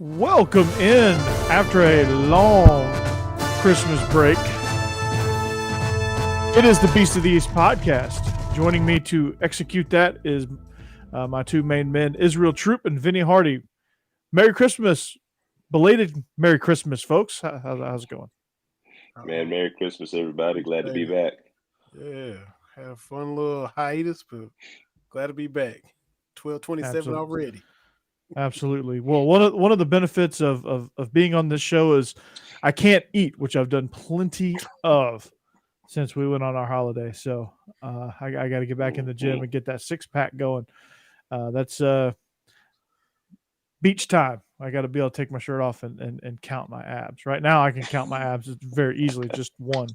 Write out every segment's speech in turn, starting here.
Welcome in after a long Christmas break. It is the Beast of the East podcast. Joining me to execute that is my two main men, Israel Troupe and Vinny Hardy. Merry Christmas. Belated Merry Christmas, folks. How's it going? Man, Merry Christmas, everybody. Glad to be back. Yeah, had a fun little hiatus, but glad to be back. 12:27 already. Absolutely. Well, one of the benefits of being on this show is I can't eat, which I've done plenty of since we went on our holiday. So I got to get back in the gym and get that 6-pack going. That's beach time. I got to be able to take my shirt off and count my abs. Right now, I can count my abs very easily, just one.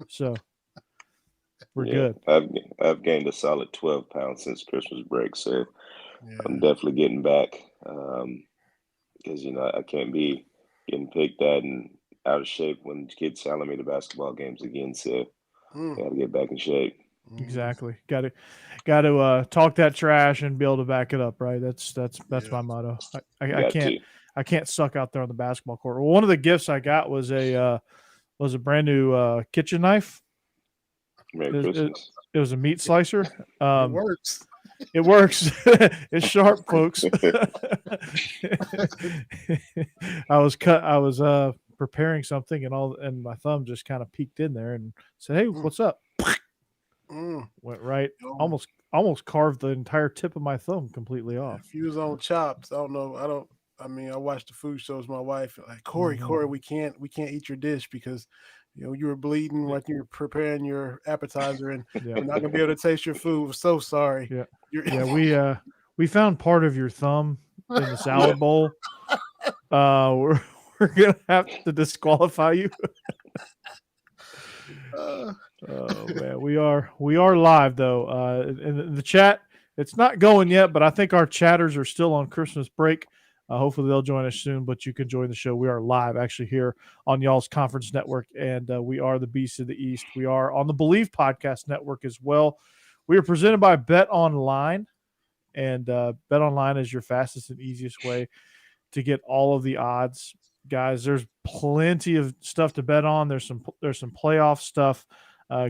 So we're good. I've gained a solid 12 pounds since Christmas break, so I'm definitely getting back. Because I can't be getting picked at and out of shape when kids telling me to basketball games again. So got to get back in shape. Exactly. Got to talk that trash and be able to back it up, right? That's my motto. I can't suck out there on the basketball court. Well, one of the gifts I got was a brand new kitchen knife. Merry Christmas. It was a meat slicer. It works. It works. It's sharp, folks. I was preparing something and my thumb just kind of peeked in there and said, "Hey, what's up?" Went right, almost carved the entire tip of my thumb completely off. If you was on chops, I don't know. I watched the food shows. My wife like Corey, we can't eat your dish because you were bleeding when you were preparing your appetizer, and we're not gonna be able to taste your food. We're so sorry. We found part of your thumb in the salad bowl. We're gonna have to disqualify you. Oh man, we are live though. In the chat, it's not going yet, but I think our chatters are still on Christmas break. Hopefully they'll join us soon, but you can join the show. We are live actually here on y'all's conference network, and we are the Beast of the East. We are on the Believe Podcast Network as well. We are presented by Bet Online, and Bet Online is your fastest and easiest way to get all of the odds. Guys, there's plenty of stuff to bet on. There's some playoff stuff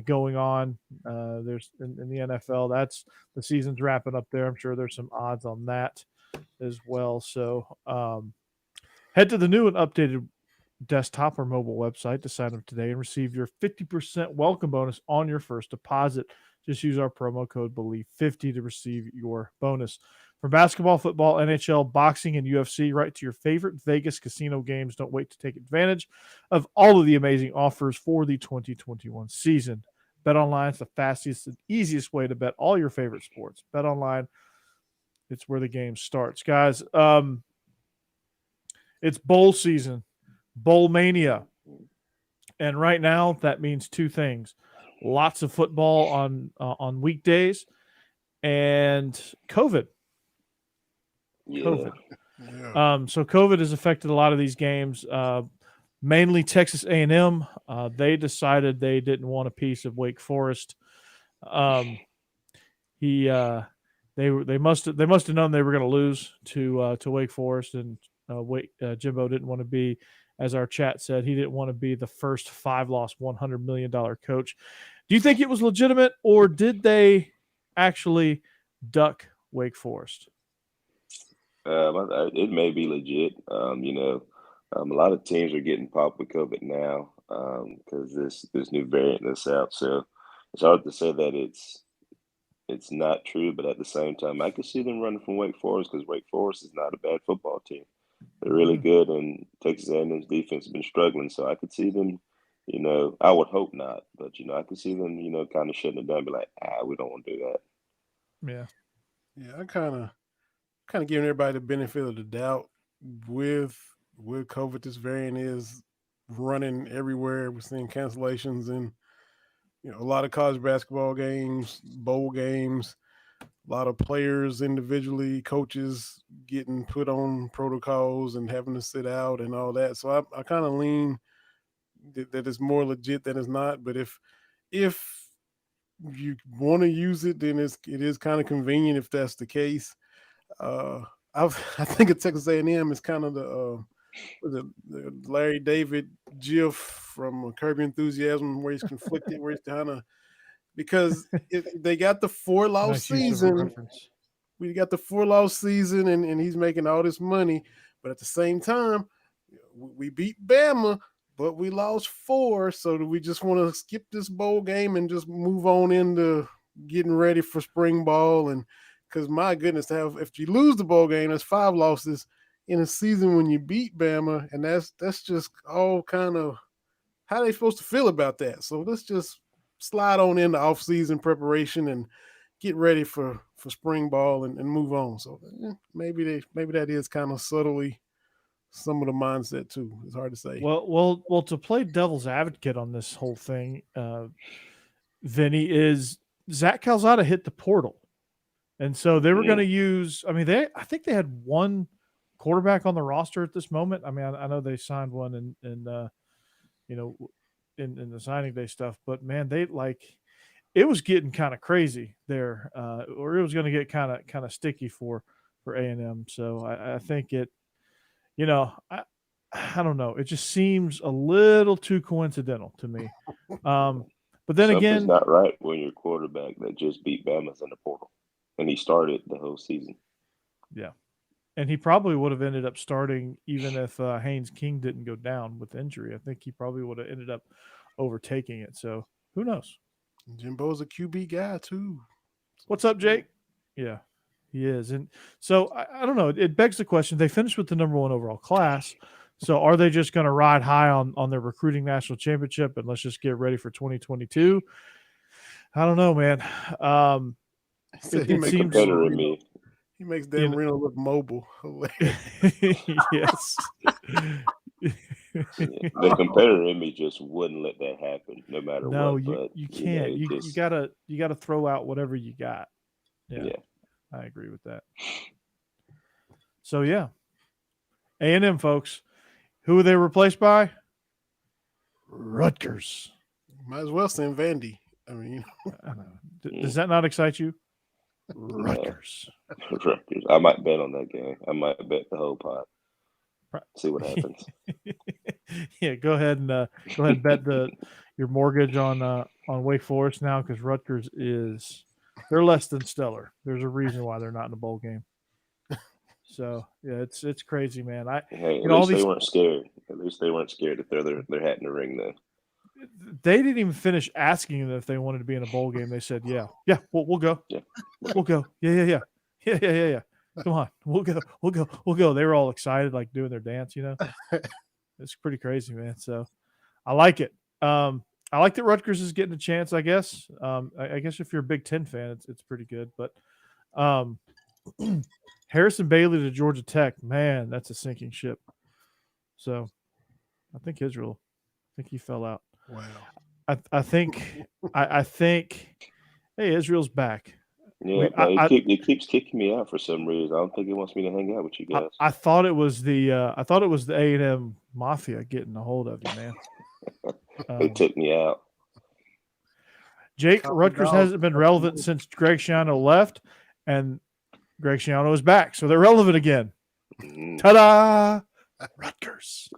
going on. There's in the NFL. That's the season's wrapping up there. I'm sure there's some odds on that as well. So head to the new and updated desktop or mobile website to sign up today and receive your 50% welcome bonus on your first deposit. Just use our promo code BELIEVE50 to receive your bonus. From basketball, football, NHL, boxing, and UFC, right to your favorite Vegas casino games, don't wait to take advantage of all of the amazing offers for the 2021 season. BetOnline is the fastest and easiest way to bet all your favorite sports. BetOnline, it's where the game starts. Guys, it's bowl season, bowl mania. And right now, that means two things. Lots of football on weekdays and COVID. COVID. So COVID has affected a lot of these games, mainly Texas A&M. They decided they didn't want a piece of Wake Forest. They must have known they were going to lose to Wake Forest, and Jimbo didn't want to be, as our chat said, he didn't want to be the first 5-loss $100 million coach. Do you think it was legitimate, or did they actually duck Wake Forest? It may be legit. A lot of teams are getting popped with COVID now because this new variant that's out. So it's hard to say that it's not true, but at the same time, I could see them running from Wake Forest because Wake Forest is not a bad football team. They're really good, and Texas A&M's defense has been struggling. So I could see them. I would hope not, but I could see them. Kind of shutting it down, and be like, we don't want to do that. Yeah. I kind of giving everybody the benefit of the doubt with COVID. This variant is running everywhere. We're seeing cancellations in a lot of college basketball games, bowl games, a lot of players individually, coaches getting put on protocols and having to sit out and all that. So I kind of lean that it's more legit than it's not. But if you want to use it, then it is kind of convenient if that's the case. I think of Texas A&M is kind of the Larry David GIF from Curb Your Enthusiasm, where he's conflicted, where he's kind of because they got the 4-loss Nice use of a season. reference. We got the 4-loss season, and he's making all this money, but at the same time, we beat Bama, but we lost 4. So do we just want to skip this bowl game and just move on into getting ready for spring ball? And because my goodness, if you lose the bowl game, that's 5 losses in a season when you beat Bama, and that's just all kind of how they supposed to feel about that. So let's just slide on into off-season preparation and get ready for spring ball and move on. So maybe that is kind of subtly some of the mindset too. It's hard to say. Well, to play devil's advocate on this whole thing, Vinny, is Zach Calzada hit the portal, and so they were going to use. I mean, I think they had one quarterback on the roster at this moment. I mean, I know they signed one in the signing day stuff, but man, it was getting kind of crazy there, or it was going to get kind of sticky for A&M. So I think it. I don't know. It just seems a little too coincidental to me. But then Something's again, not right when your quarterback that just beat Bama's in the portal, and he started the whole season. Yeah, and he probably would have ended up starting even if Haynes King didn't go down with injury. I think he probably would have ended up overtaking it. So who knows? Jimbo's a QB guy too. What's up, Jake? Yeah. He is. And so I don't know. It begs the question. They finished with the number 1 overall class. So are they just going to ride high on their recruiting national championship and let's just get ready for 2022? I don't know, man. It seems he makes Dan Marino look mobile. Yes. The competitor in me just wouldn't let that happen, no matter what. No, but you can't. You gotta throw out whatever you got. Yeah. I agree with that. So yeah, A&M folks, who are they replaced by? Rutgers. Might as well send Vandy. I mean, does that not excite you? Rutgers. Rutgers. I might bet on that game. I might bet the whole pot. See what happens. Yeah, go ahead and bet your mortgage on Wake Forest now because Rutgers they're less than stellar. There's a reason why they're not in a bowl game. So yeah, it's crazy, man. Hey, at least they weren't scared. At least they weren't scared to throw their hat in the ring. Though they didn't even finish asking them if they wanted to be in a bowl game. They said, "Yeah, we'll go. Yeah, we'll go. Yeah. Come on, we'll go. They were all excited, like doing their dance. It's pretty crazy, man. So I like it. I like that Rutgers is getting a chance, I guess. I guess if you're a Big Ten fan, it's pretty good. But Harrison Bailey to Georgia Tech, man, that's a sinking ship. So I think he fell out. Wow. I think hey, Israel's back. Yeah, it keeps kicking me out for some reason. I don't think it wants me to hang out with you guys. I thought it was the A&M Mafia getting a hold of you, man. They took me out. Jake, Rutgers hasn't been relevant since Greg Schiano left, and Greg Schiano is back, so they're relevant again. Mm-hmm. Ta-da! Rutgers.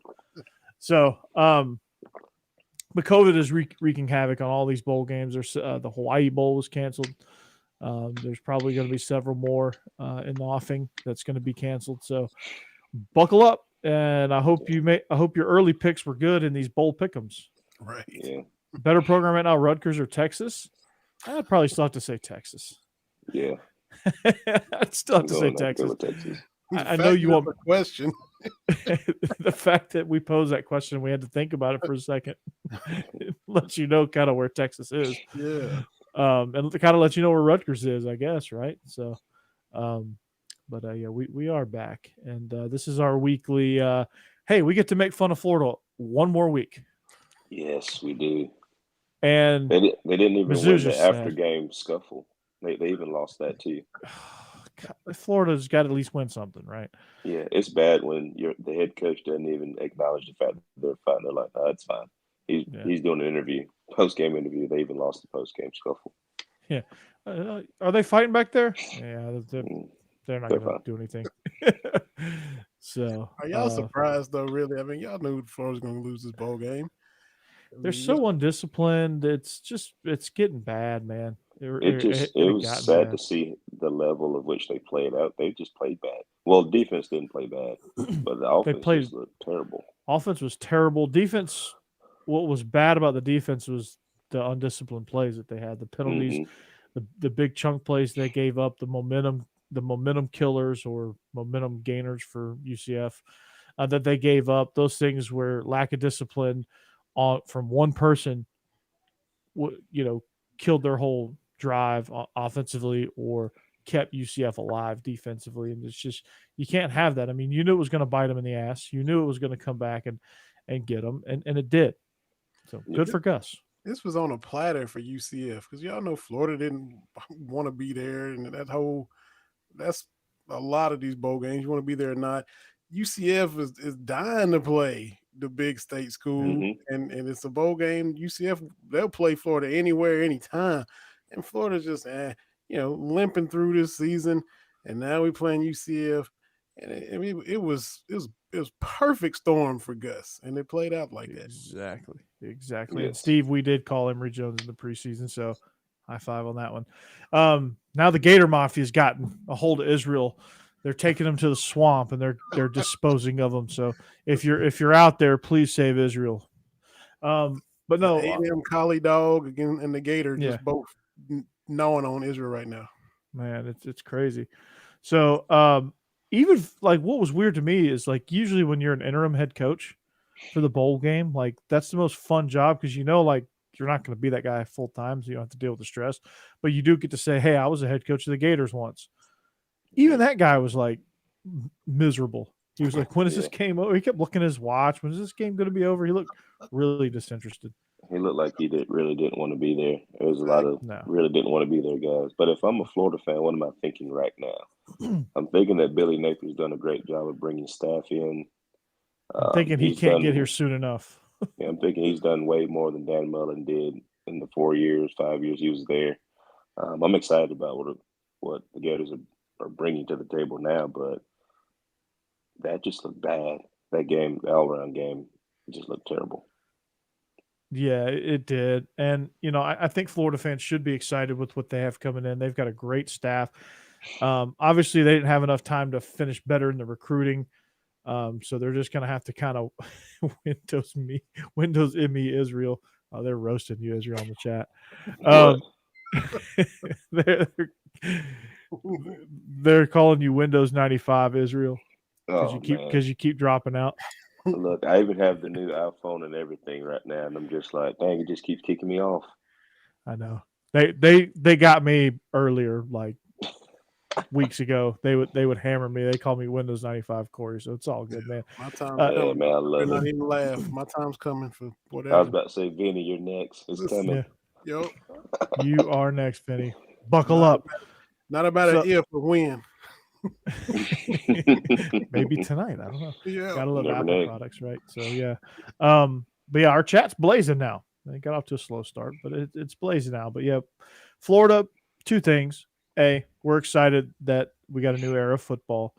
So, but COVID is wreaking havoc on all these bowl games. There's the Hawaii Bowl was canceled. There's probably going to be several more in the offing that's going to be canceled. So, buckle up, and I hope your early picks were good in these bowl pick'ems. Right. Yeah. Better program right now, Rutgers or Texas? I'd probably still have to say Texas. Yeah. I'd still have to say Texas. I know you want the question. The fact that we posed that question, we had to think about it for a second. It lets you know kind of where Texas is. Yeah. And kind of let you know where Rutgers is, I guess, right? So, but yeah, we are back, and this is our weekly. Hey, we get to make fun of Florida one more week. Yes, we do. And they didn't even Mizzou's win the just after sad. game scuffle. They even lost that too. God, Florida's got to at least win something, right? Yeah, it's bad when the head coach doesn't even acknowledge the fact that they're fine. They're like, "No, it's fine." He's doing an interview, post-game interview. They even lost the post-game scuffle. Yeah, are they fighting back there? Yeah, they're not going to do anything. So Are y'all surprised though? Really? I mean, y'all knew Florida's going to lose this bowl game. they're so undisciplined. It's getting bad, man. It It had was gotten sad bad. to see the level of which they played out. They just played bad. Well, defense didn't play bad, but the They offense played. just looked terrible. Offense was terrible. Defense. What was bad about the defense was the undisciplined plays that they had, the penalties, Hmm. the big chunk plays they gave up, the momentum killers or momentum gainers for UCF that they gave up. Those things were lack of discipline from one person, killed their whole drive offensively or kept UCF alive defensively. And it's just you can't have that. I mean, you knew it was going to bite them in the ass. You knew it was going to come back and get them, and it did. So Yeah. good for Gus. This was on a platter for UCF because y'all know Florida didn't want to be there, and that's a lot of these bowl games. You want to be there or not. UCF is dying to play the big state school, Hmm. and it's a bowl game. UCF, they'll play Florida anywhere, anytime, and Florida's just limping through this season, and now we're playing UCF, and it was perfect storm for Gus, and it played out like that. Exactly. And Yes. Steve, we did call Emory Jones in the preseason, so high five on that one. Now the Gator Mafia's gotten a hold of Israel. They're taking them to the swamp and they're disposing of them. So if you're out there, please save Israel. But no, A&M Collie Dog again and the Gator Yeah. just both gnawing on Israel right now. man, it's crazy. So even like what was weird to me is like usually when you're an interim head coach for the bowl game, like that's the most fun job because like you're not going to be that guy full time, so you don't have to deal with the stress. But you do get to say, "Hey, I was a head coach of the Gators once." Even that guy was like miserable. He was like, "When is this game over?" He kept looking at his watch. When is this game going to be over? He looked really disinterested. He looked like he really didn't want to be there. There was a lot of No. really didn't want to be there guys. But if I'm a Florida fan, what am I thinking right now? I'm thinking that Billy Napier's done a great job of bringing staff in. I'm thinking he can't get here soon enough. Yeah, I'm thinking he's done way more than Dan Mullen did in the 5 years he was there. I'm excited about what the Gators are bringing to the table now, but that just looked bad. That game, the all-around game, just looked terrible. Yeah, it did. And, I think Florida fans should be excited with what they have coming in. They've got a great staff. Obviously, they didn't have enough time to finish better in the recruiting. So they're just going to have to kind of Windows me Israel. Oh, they're roasting you, Israel, on the chat. They're calling you Windows 95 Israel because you keep dropping out. Look, I even have the new iPhone and everything right now, and I'm just like, dang, it just keeps kicking me off. I know. They got me earlier, like weeks ago. They would hammer me. They call me Windows 95 Corey, so it's all good, man. My time's coming. Man, I love not even laugh. My time's coming for whatever. I was about to say, Vinny, you're next. It's coming. Yeah. Yep. You are next, Vinny. Buckle up. Not about an if, but when. Maybe tonight. I don't know. Yeah. Gotta love Apple products, right? So yeah. But yeah, our chat's blazing now. They got off to a slow start, but it's blazing now. But yeah, Florida, two things. A, we're excited that we got a new era of football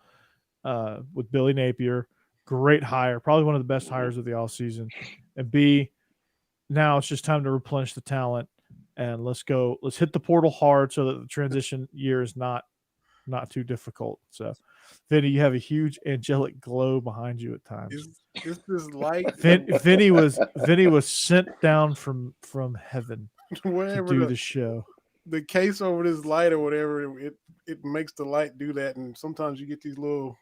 with Billy Napier. Great hire, probably one of the best hires of the all season. And B, now it's just time to replenish the talent and let's hit the portal hard so that the transition year is not too difficult. So, Vinny, you have a huge angelic glow behind you at times. Is this light? Vinny was sent down from heaven whatever to do the show. The case over this light or whatever, it makes the light do that, and sometimes you get these little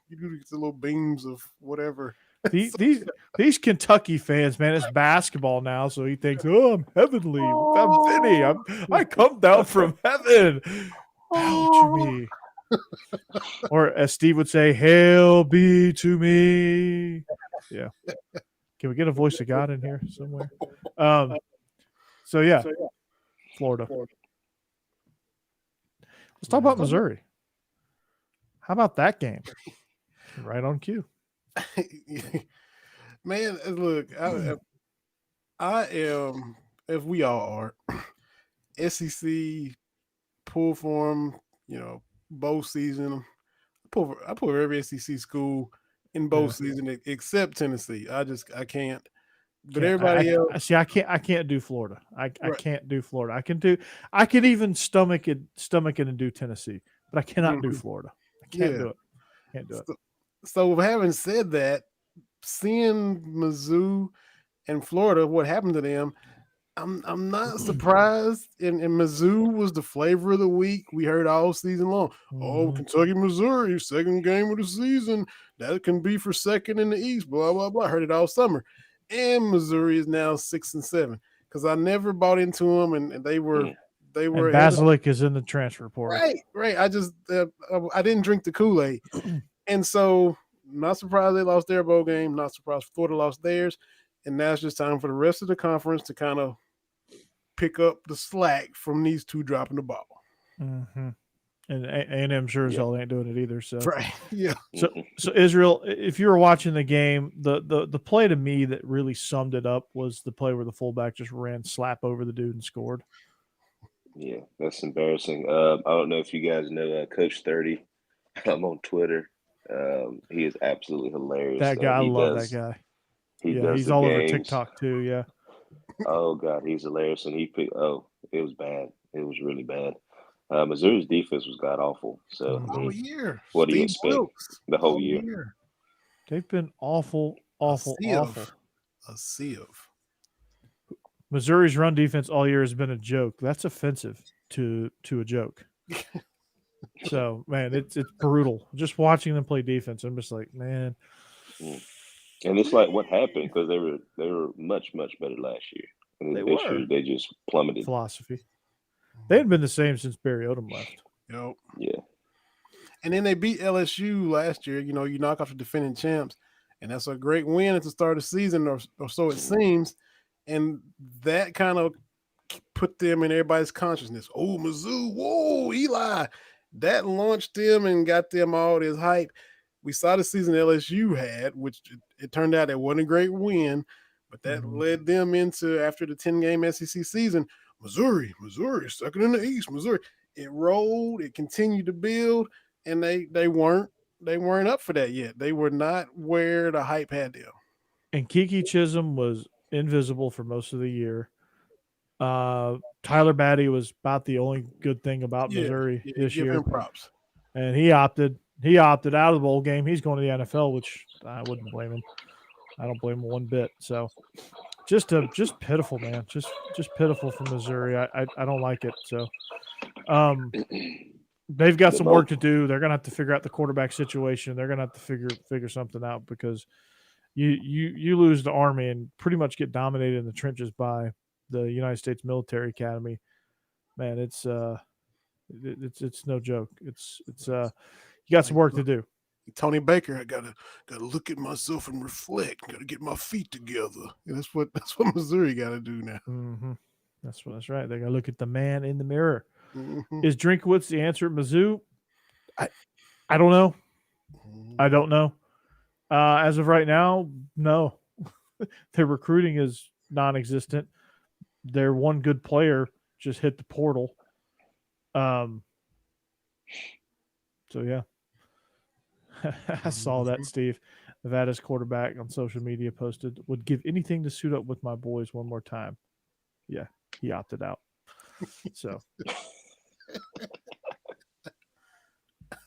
beams of whatever. These Kentucky fans, man, it's basketball now, so he thinks, oh, I'm heavenly. I'm Vinny. I come down from heaven. Bow to me. Or as Steve would say, hail be to me. Yeah. Can we get a voice of God in here somewhere? So yeah, Florida. Let's talk about Missouri. How about that game? Right on cue. Man, look, I am, as we all are, SEC pool form, bowl season. put every SEC school in both seasons except Tennessee. I can't. But everybody else, I can't do Florida. I Right. can't do Florida. I could even stomach it and do Tennessee, but I cannot do Florida. I can't do it. Can't do it. So having said that, seeing Mizzou and Florida, what happened to them, I'm not surprised. And Mizzou was the flavor of the week. We heard all season long. Oh, Kentucky, Missouri, second game of the season. That can be for second in the East. Blah blah blah. Heard it all summer. And Missouri is now 6-7 because I never bought into them, and they were. And Basilic is in the transfer portal. Right. I just I didn't drink the Kool-Aid, and so not surprised they lost their bowl game. Not surprised Florida lost theirs, and now it's just time for the rest of the conference to kind of pick up the slack from these two dropping the ball. Mm-hmm. And A&M sure as hell ain't doing it either. So right, yeah. So Israel, if you were watching the game, the play to me that really summed it up was the play where the fullback just ran slap over the dude and scored. Yeah, that's embarrassing. I don't know if you guys know Coach 30. I'm on Twitter. He is absolutely hilarious. That guy, I love that guy. He's all over TikTok too. Yeah. Oh God, he's hilarious, and it was bad. It was really bad. Missouri's defense was god awful. So the whole year. What do you expect? The whole year. They've been awful. A sieve. Missouri's run defense all year has been a joke. That's offensive to a joke. So man, it's brutal. Just watching them play defense, I'm just like, man. And it's like what happened because they were much better last year. And this year they just plummeted. Philosophy. They hadn't been the same since Barry Odom left. Yep. Yeah. And then they beat LSU last year. You know, you knock off the defending champs, and that's a great win at the start of the season, or so it seems. And that kind of put them in everybody's consciousness. Oh, Mizzou, whoa, Eli. That launched them and got them all this hype. We saw the season LSU had, which it turned out it wasn't a great win, but that led them into, after the 10-game SEC season, Missouri, second in the East, Missouri. It rolled, it continued to build, and they weren't up for that yet. They were not where the hype had them. And Kiki Chisholm was invisible for most of the year. Tyler Batty was about the only good thing about Missouri this year. Give him props. And he opted out of the bowl game. He's going to the NFL, which I wouldn't blame him. I don't blame him one bit. So just pitiful, man. Just pitiful for Missouri. I don't like it. So they've got some work to do. They're gonna have to figure out the quarterback situation. They're gonna have to figure something out because you lose the Army and pretty much get dominated in the trenches by the United States Military Academy. Man, it's no joke. It's you got some work to do. Tony Baker, I gotta look at myself and reflect. Gotta get my feet together. And that's what Missouri got to do now. Mm-hmm. That's right. They got to look at the man in the mirror. Mm-hmm. Is Drinkwitz the answer at Mizzou? I don't know. I don't know. As of right now, no. Their recruiting is non-existent. Their one good player just hit the portal. So yeah. I saw that Steve, Nevada's quarterback on social media posted, would give anything to suit up with my boys one more time. Yeah, he opted out. So,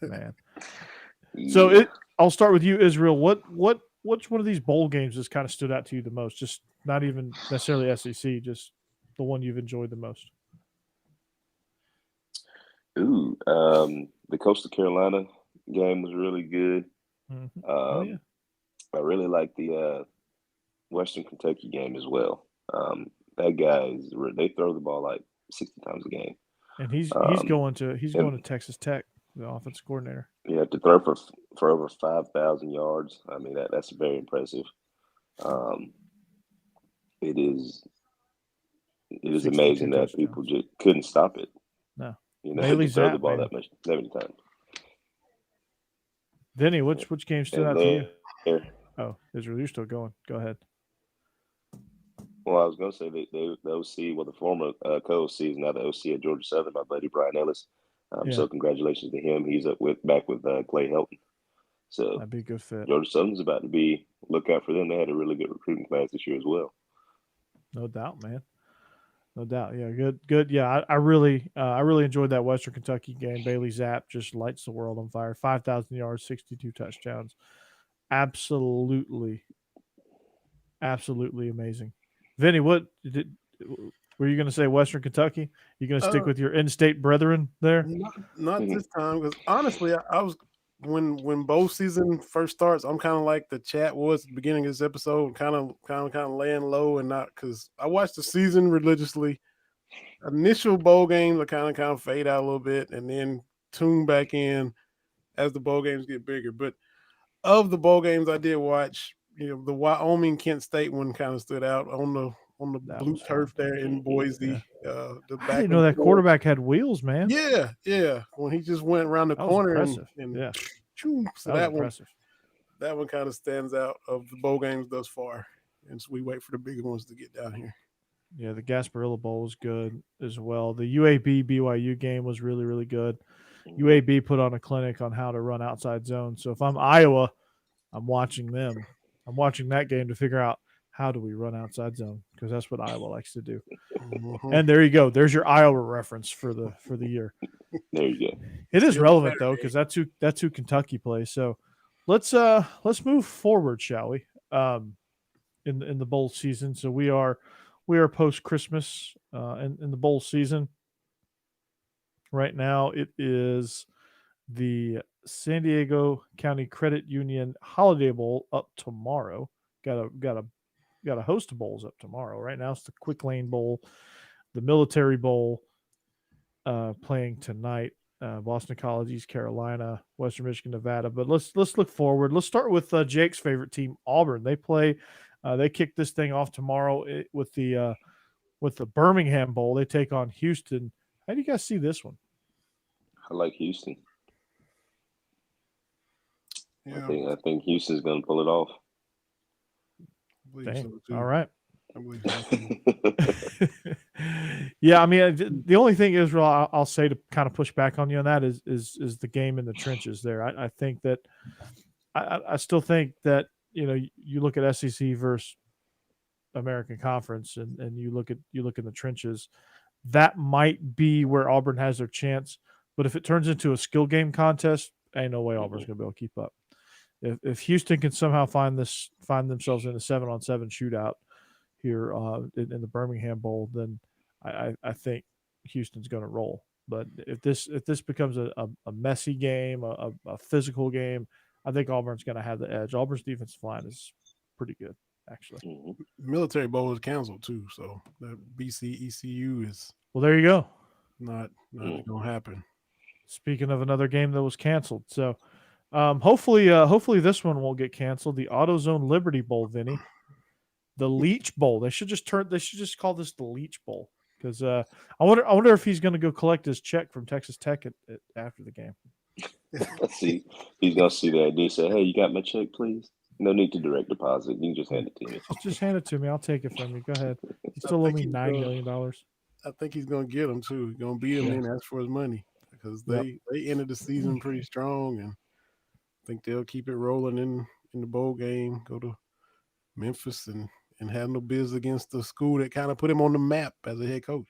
man. So I'll start with you, Israel. Which one of these bowl games has kind of stood out to you the most? Just not even necessarily SEC, just the one you've enjoyed the most. Ooh, the Coastal Carolina game was really good. Mm-hmm. I really like the Western Kentucky game as well. That guy they throw the ball like 60 times a game, and he's going to Texas Tech, the offensive coordinator. Yeah, to throw for over 5,000 yards. I mean that's very impressive. It is amazing that people just couldn't stop it. No, to throw the ball that many times. Vinny, which game stood out to you? Oh, Israel, you're still going. Go ahead. Well, I was going to say the OC, the former co-OC is now the OC at Georgia Southern, my buddy Brian Ellis. So congratulations to him. He's back with Clay Helton. So that'd be a good fit. Georgia Southern's about to be, look out for them. They had a really good recruiting class this year as well. No doubt, man. No doubt. Yeah, good. Yeah, I really enjoyed that Western Kentucky game. Bailey Zapp just lights the world on fire. 5,000 yards, 62 touchdowns. Absolutely amazing. Vinny, what were you going to say? Western Kentucky? You going to stick with your in-state brethren there? Not this time, because honestly, I was when bowl season first starts, I'm kind of like the chat was at the beginning of this episode, kind of laying low and not, because I watched the season religiously. Initial bowl games, I kind of fade out a little bit, and then tune back in as the bowl games get bigger. But of the bowl games I did watch, the Wyoming Kent State one kind of stood out on the blue turf there in Boise. Yeah. I didn't know that quarterback had wheels, man. Yeah. When he just went around the corner and yeah, so that one, impressive. That one kind of stands out of the bowl games thus far, and so we wait for the bigger ones to get down here. Yeah, the Gasparilla Bowl was good as well. The UAB BYU game was really, really good. UAB put on a clinic on how to run outside zone. So if I'm Iowa, I'm watching them. I'm watching that game to figure out how do we run outside zone, because that's what Iowa likes to do. Mm-hmm. And there you go. There's your Iowa reference for the year. There you go. It is relevant though, because that's who Kentucky plays. So let's move forward, shall we? In the bowl season. So we are post Christmas in the bowl season. Right now, it is the San Diego County Credit Union Holiday Bowl up tomorrow. Got a host of bowls up tomorrow. Right now, it's the Quick Lane Bowl, the Military Bowl, playing tonight. Boston College, East Carolina, Western Michigan, Nevada. But let's look forward. Let's start with Jake's favorite team, Auburn. They play. They kick this thing off tomorrow with the Birmingham Bowl. They take on Houston. How do you guys see this one? I like Houston. Yeah. I think Houston's going to pull it off. Dang. So all right. I believe so. Yeah, I mean, the only thing is, I'll say to kind of push back on you on that is the game in the trenches there. I think that I still think that, you look at SEC versus American Conference, and you look in the trenches, that might be where Auburn has their chance. But if it turns into a skill game contest, ain't no way Auburn's going to be able to keep up. If Houston can somehow find themselves in a 7-on-7 shootout here in the Birmingham Bowl, then I think Houston's going to roll. But if this becomes a messy game, a physical game, I think Auburn's going to have the edge. Auburn's defensive line is pretty good, actually. Military Bowl is canceled too, so the BC ECU is there you go. Not going to happen. Speaking of another game that was canceled, so hopefully this one won't get canceled. The AutoZone Liberty Bowl, Vinny, the Leach Bowl. They should just call this the Leach Bowl, because I wonder if he's going to go collect his check from Texas Tech after the game. See, he's going to see that and he say, "Hey, you got my check, please." No need to direct deposit. You can just hand it to me. Just hand it to me. I'll take it from you. Go ahead. You still owe me $9 million. I think he's going to get him too. He's going to beat him and ask for his money, because they ended the season pretty strong, and I think they'll keep it rolling in the bowl game. Go to Memphis and handle biz against the school that kind of put him on the map as a head coach.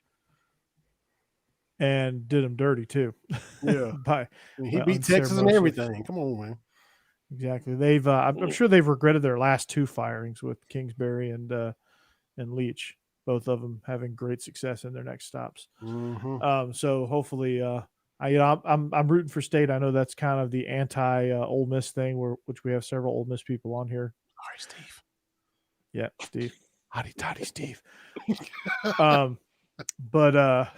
And did him dirty too. Yeah. He beat Texas and everything. Come on, man. Exactly. They've I'm sure they've regretted their last two firings with Kingsbury and Leach, both of them having great success in their next stops. Mm-hmm. So hopefully I'm rooting for State. I know that's kind of the anti Ole Miss thing, which we have several Ole Miss people on here. All right, Steve. Yeah, Steve. Hotty toddy Steve. But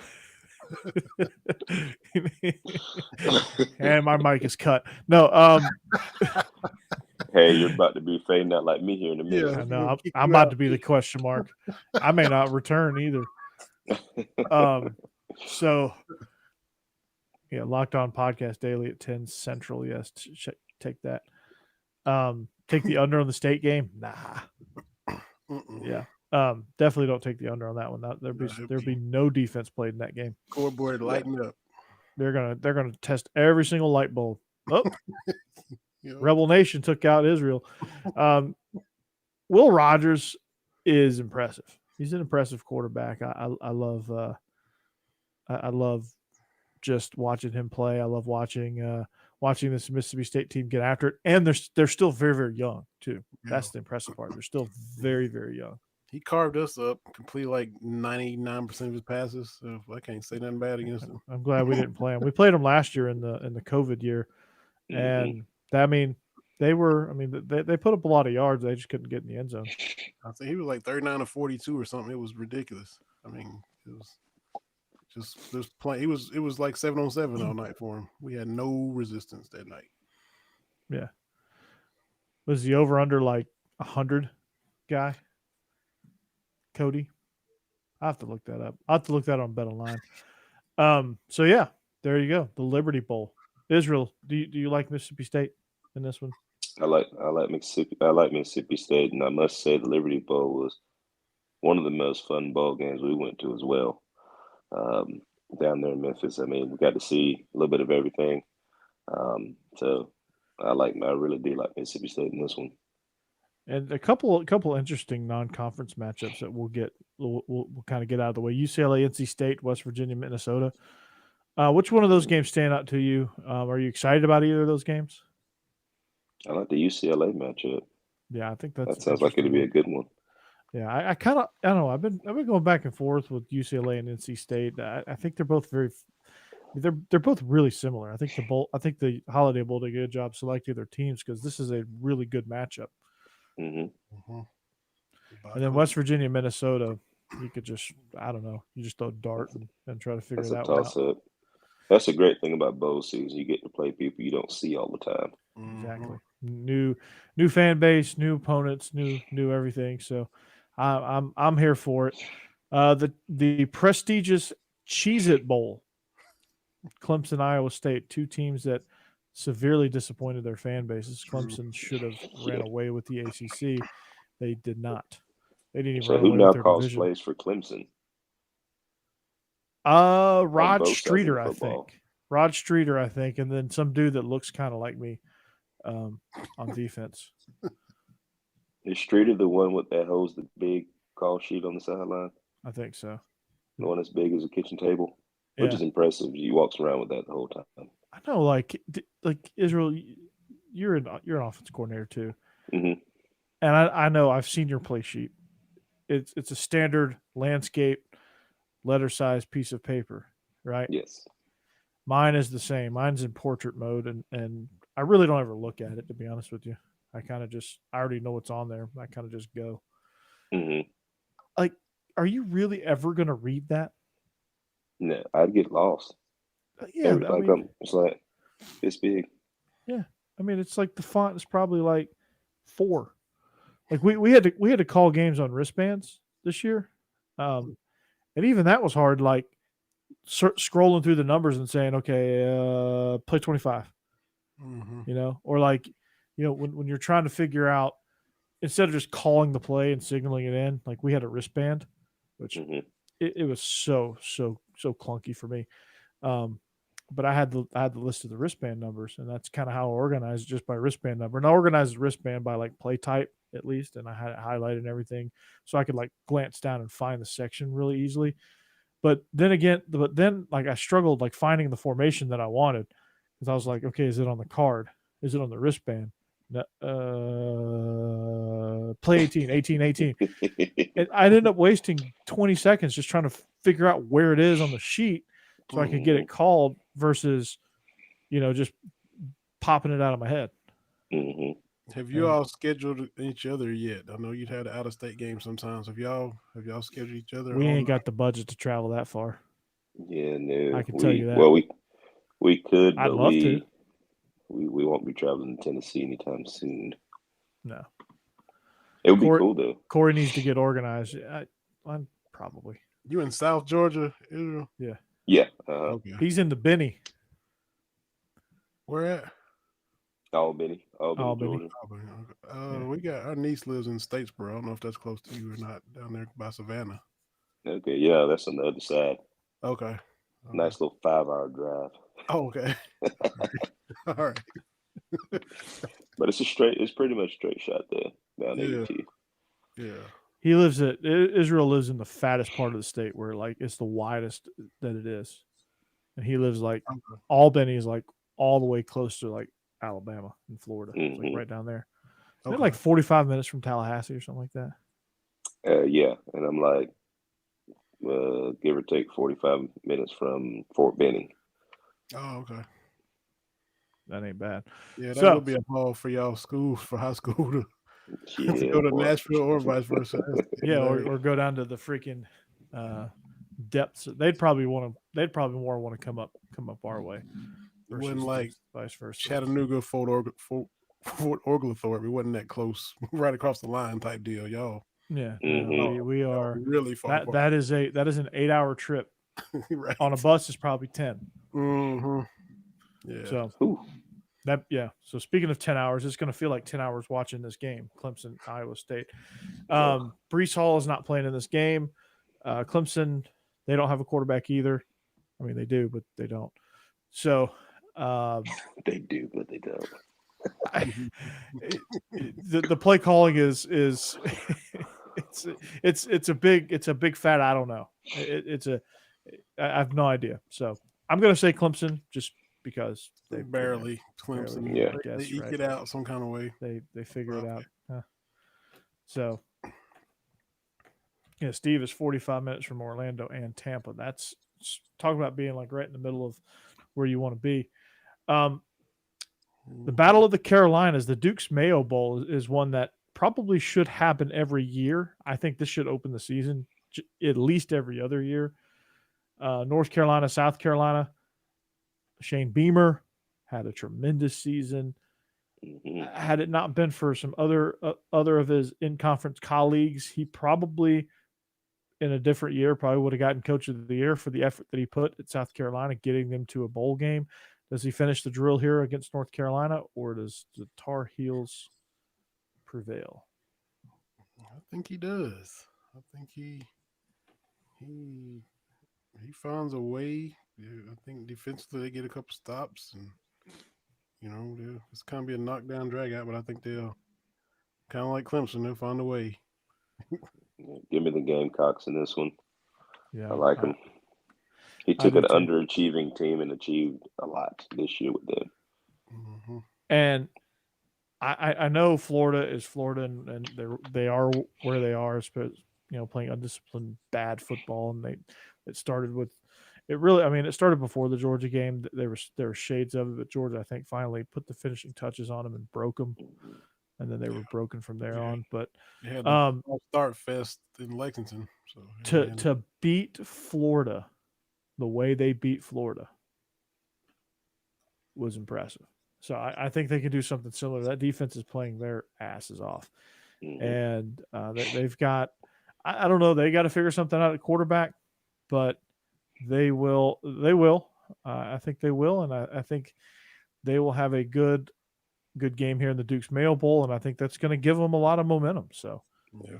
and my mic is cut. No, hey, you're about to be fading out like me here in a minute. Yeah, no, I'm about to be the question mark. I may not return either. So yeah, Locked On Podcast Daily at 10 Central. Yes, take that. Take the under on the State game. Nah. Yeah. Definitely don't take the under on that one. There'll be no defense played in that game. Scoreboard lighten up. They're gonna test every single light bulb. Oh, You know? Rebel Nation took out Israel. Will Rogers is impressive. He's an impressive quarterback. I love I love just watching him play. I love watching this Mississippi State team get after it, and they're still very, very young too. Yeah. That's the impressive part. They're still very, very young. He carved us up, completed like 99% of his passes. So I can't say nothing bad against him. I'm glad we didn't play him. We played him last year in the COVID year, and they put up a lot of yards. They just couldn't get in the end zone. I think he was like 39 or 42 or something. It was ridiculous. I mean, it was just playing. It was like 7-on-7 all night for him. We had no resistance that night. Yeah. Was the over under like 100 guy? Cody? I have to look that up. I'll have to look that on Bet Online. So yeah, there you go. The Liberty Bowl. Israel, do you like Mississippi State in this one? I like Mississippi. I like Mississippi State, and I must say the Liberty Bowl was one of the most fun bowl games we went to as well. Down there in Memphis, I mean, we got to see a little bit of everything. So I really do like Mississippi State in this one. And a couple interesting non-conference matchups that we'll kind of get out of the way. UCLA, NC State, West Virginia, Minnesota. Which one of those games stand out to you? Are you excited about either of those games? I like the UCLA matchup. Yeah, I think that sounds like it'd be a good one. Yeah, I don't know. I've been going back and forth with UCLA and NC State. I think they're both they're both really similar. I think the Holiday Bowl did a good job selecting their teams because this is a really good matchup. Mm-hmm. And then West Virginia, Minnesota, you could just you just throw a dart and try to figure that one out. That's a great thing about bowl season. You get to play people you don't see all the time. Exactly. New fan base, new opponents, new everything. So I'm here for it. The prestigious Cheez-It Bowl. Clemson, Iowa State, two teams that severely disappointed their fan bases. Clemson should have ran away with the ACC. They did not. They didn't even so run who away now with their calls division. plays for Clemson? Rod Streeter, I think. Rod Streeter, I think, and then some dude that looks kind of like me on defense. Is Streeter the one that holds the big call sheet on the sideline? I think so. The one as big as a kitchen table, which is impressive. He walks around with that the whole time. I know, like Israel, you're an offensive coordinator too, and I know I've seen your play sheet. It's a standard landscape letter size piece of paper, right? Yes. Mine is the same. Mine's in portrait mode, and I really don't ever look at it, to be honest with you. I already know what's on there. I kind of just go. Mm-hmm. Like, are you really ever going to read that? No, I'd get lost. Yeah. It's like this big. Yeah. I mean, it's like the font is probably like 4. Like we had to call games on wristbands this year. And even that was hard, like scrolling through the numbers and saying, okay, play 25, or like, when you're trying to figure out, instead of just calling the play and signaling it in, like we had a wristband, which it was so clunky for me. But I had the list of the wristband numbers, and that's kind of how I organized, just by wristband number. And I organized the wristband by like play type at least, and I had it highlighted and everything, so I could like glance down and find the section really easily. But then like I struggled like finding the formation that I wanted, because I was like, okay, is it on the card? Is it on the wristband? Play 18. And I ended up wasting 20 seconds just trying to figure out where it is on the sheet so I could get it called versus, just popping it out of my head. Have you all scheduled each other yet? I know you'd had an out-of-state game sometimes. Have y'all scheduled each other? We ain't got the budget to travel that far. Yeah, no. I can tell you that. Well, we could, I'd but love to. We won't be traveling to Tennessee anytime soon. No. It would be cool, though. Corey needs to get organized. I'm probably. You in South Georgia, Israel? Yeah. Yeah. Okay. He's in the Benny. Where at? Albany, Albany. Georgia. We got our niece lives in Statesboro. I don't know if that's close to you or not, down there by Savannah. Okay, yeah, that's on the other side. Okay. Nice little 5-hour drive. Oh, okay. All right. But it's pretty much straight shot there down Yeah. 80. Yeah. He lives at Israel lives in the fattest part of the state where like it's the widest that it is, and he lives like Okay. Albany is like all the way close to like Alabama and Florida. It's like Hmm. right down there. Isn't it Okay. like 45 minutes from Tallahassee or something like that? Yeah, and I'm like, give or take 45 minutes from Fort Benning. Oh, okay. That ain't bad. Yeah, that So would be a haul for y'all schools for high school to Yeah, go to boy. Nashville or vice versa. yeah, or go down to the freaking depths. They'd probably more want to come up our way It wasn't versus like vice versa. Chattanooga, Fort Oglethorpe. It wasn't that close, right across the line type deal, y'all. Yeah, Mhm. we are Really far apart. that is an 8-hour trip. Right. On a bus is probably 10. Mm-hmm. Yeah. So Whew. So speaking of 10 hours, it's going to feel like 10 hours watching this game, Clemson, Iowa State. Brees Hall is not playing in this game. Clemson, they don't have a quarterback either. I mean, they do, but they don't. So They do, but they don't. the play calling is it's a big fat I don't know. I have no idea. So I'm going to say Clemson just because they barely Clemson. barely, Yeah. They eke it out some kind of way. They figure it Okay. out. So yeah, Steve is 45 minutes from Orlando and Tampa. That's talking about being like right in the middle of where you want to be. The Battle of the Carolinas, the Duke's Mayo Bowl is one that probably should happen every year. I think this should open the season at least every other year. North Carolina, South Carolina. Shane Beamer had a tremendous season. Mhm. Had it not been for some other of his in-conference colleagues, he probably in a different year probably would have gotten Coach of the Year for the effort that he put at South Carolina, getting them to a bowl game. Does he finish the drill here against North Carolina, or does the Tar Heels prevail? I think he does. I think he finds a way. I think defensively they get a couple stops, and it's kind of be a knockdown drag out. But I think they'll kind of like Clemson. They'll find a way. Give me the Gamecocks in this one. Yeah, I like him. He I took do an too. underachieving team and achieved a lot this year with them. Mm-hmm. And I know Florida is Florida, and they are where they are, playing undisciplined bad football, and it started with it really. I mean, it started before the Georgia game. There were shades of it, but Georgia, I think, finally put the finishing touches on them and broke them, and then they were broken from there on. But They had the start fest in Lexington. So to beat Florida the way they beat Florida was impressive. So I think they can do something similar. That defense is playing their asses off, and they've got. I don't know. They got to figure something out at quarterback, but they will. They will. I think they will, and I think they will have a good game here in the Duke's Mayo Bowl, and I think that's going to give them a lot of momentum. So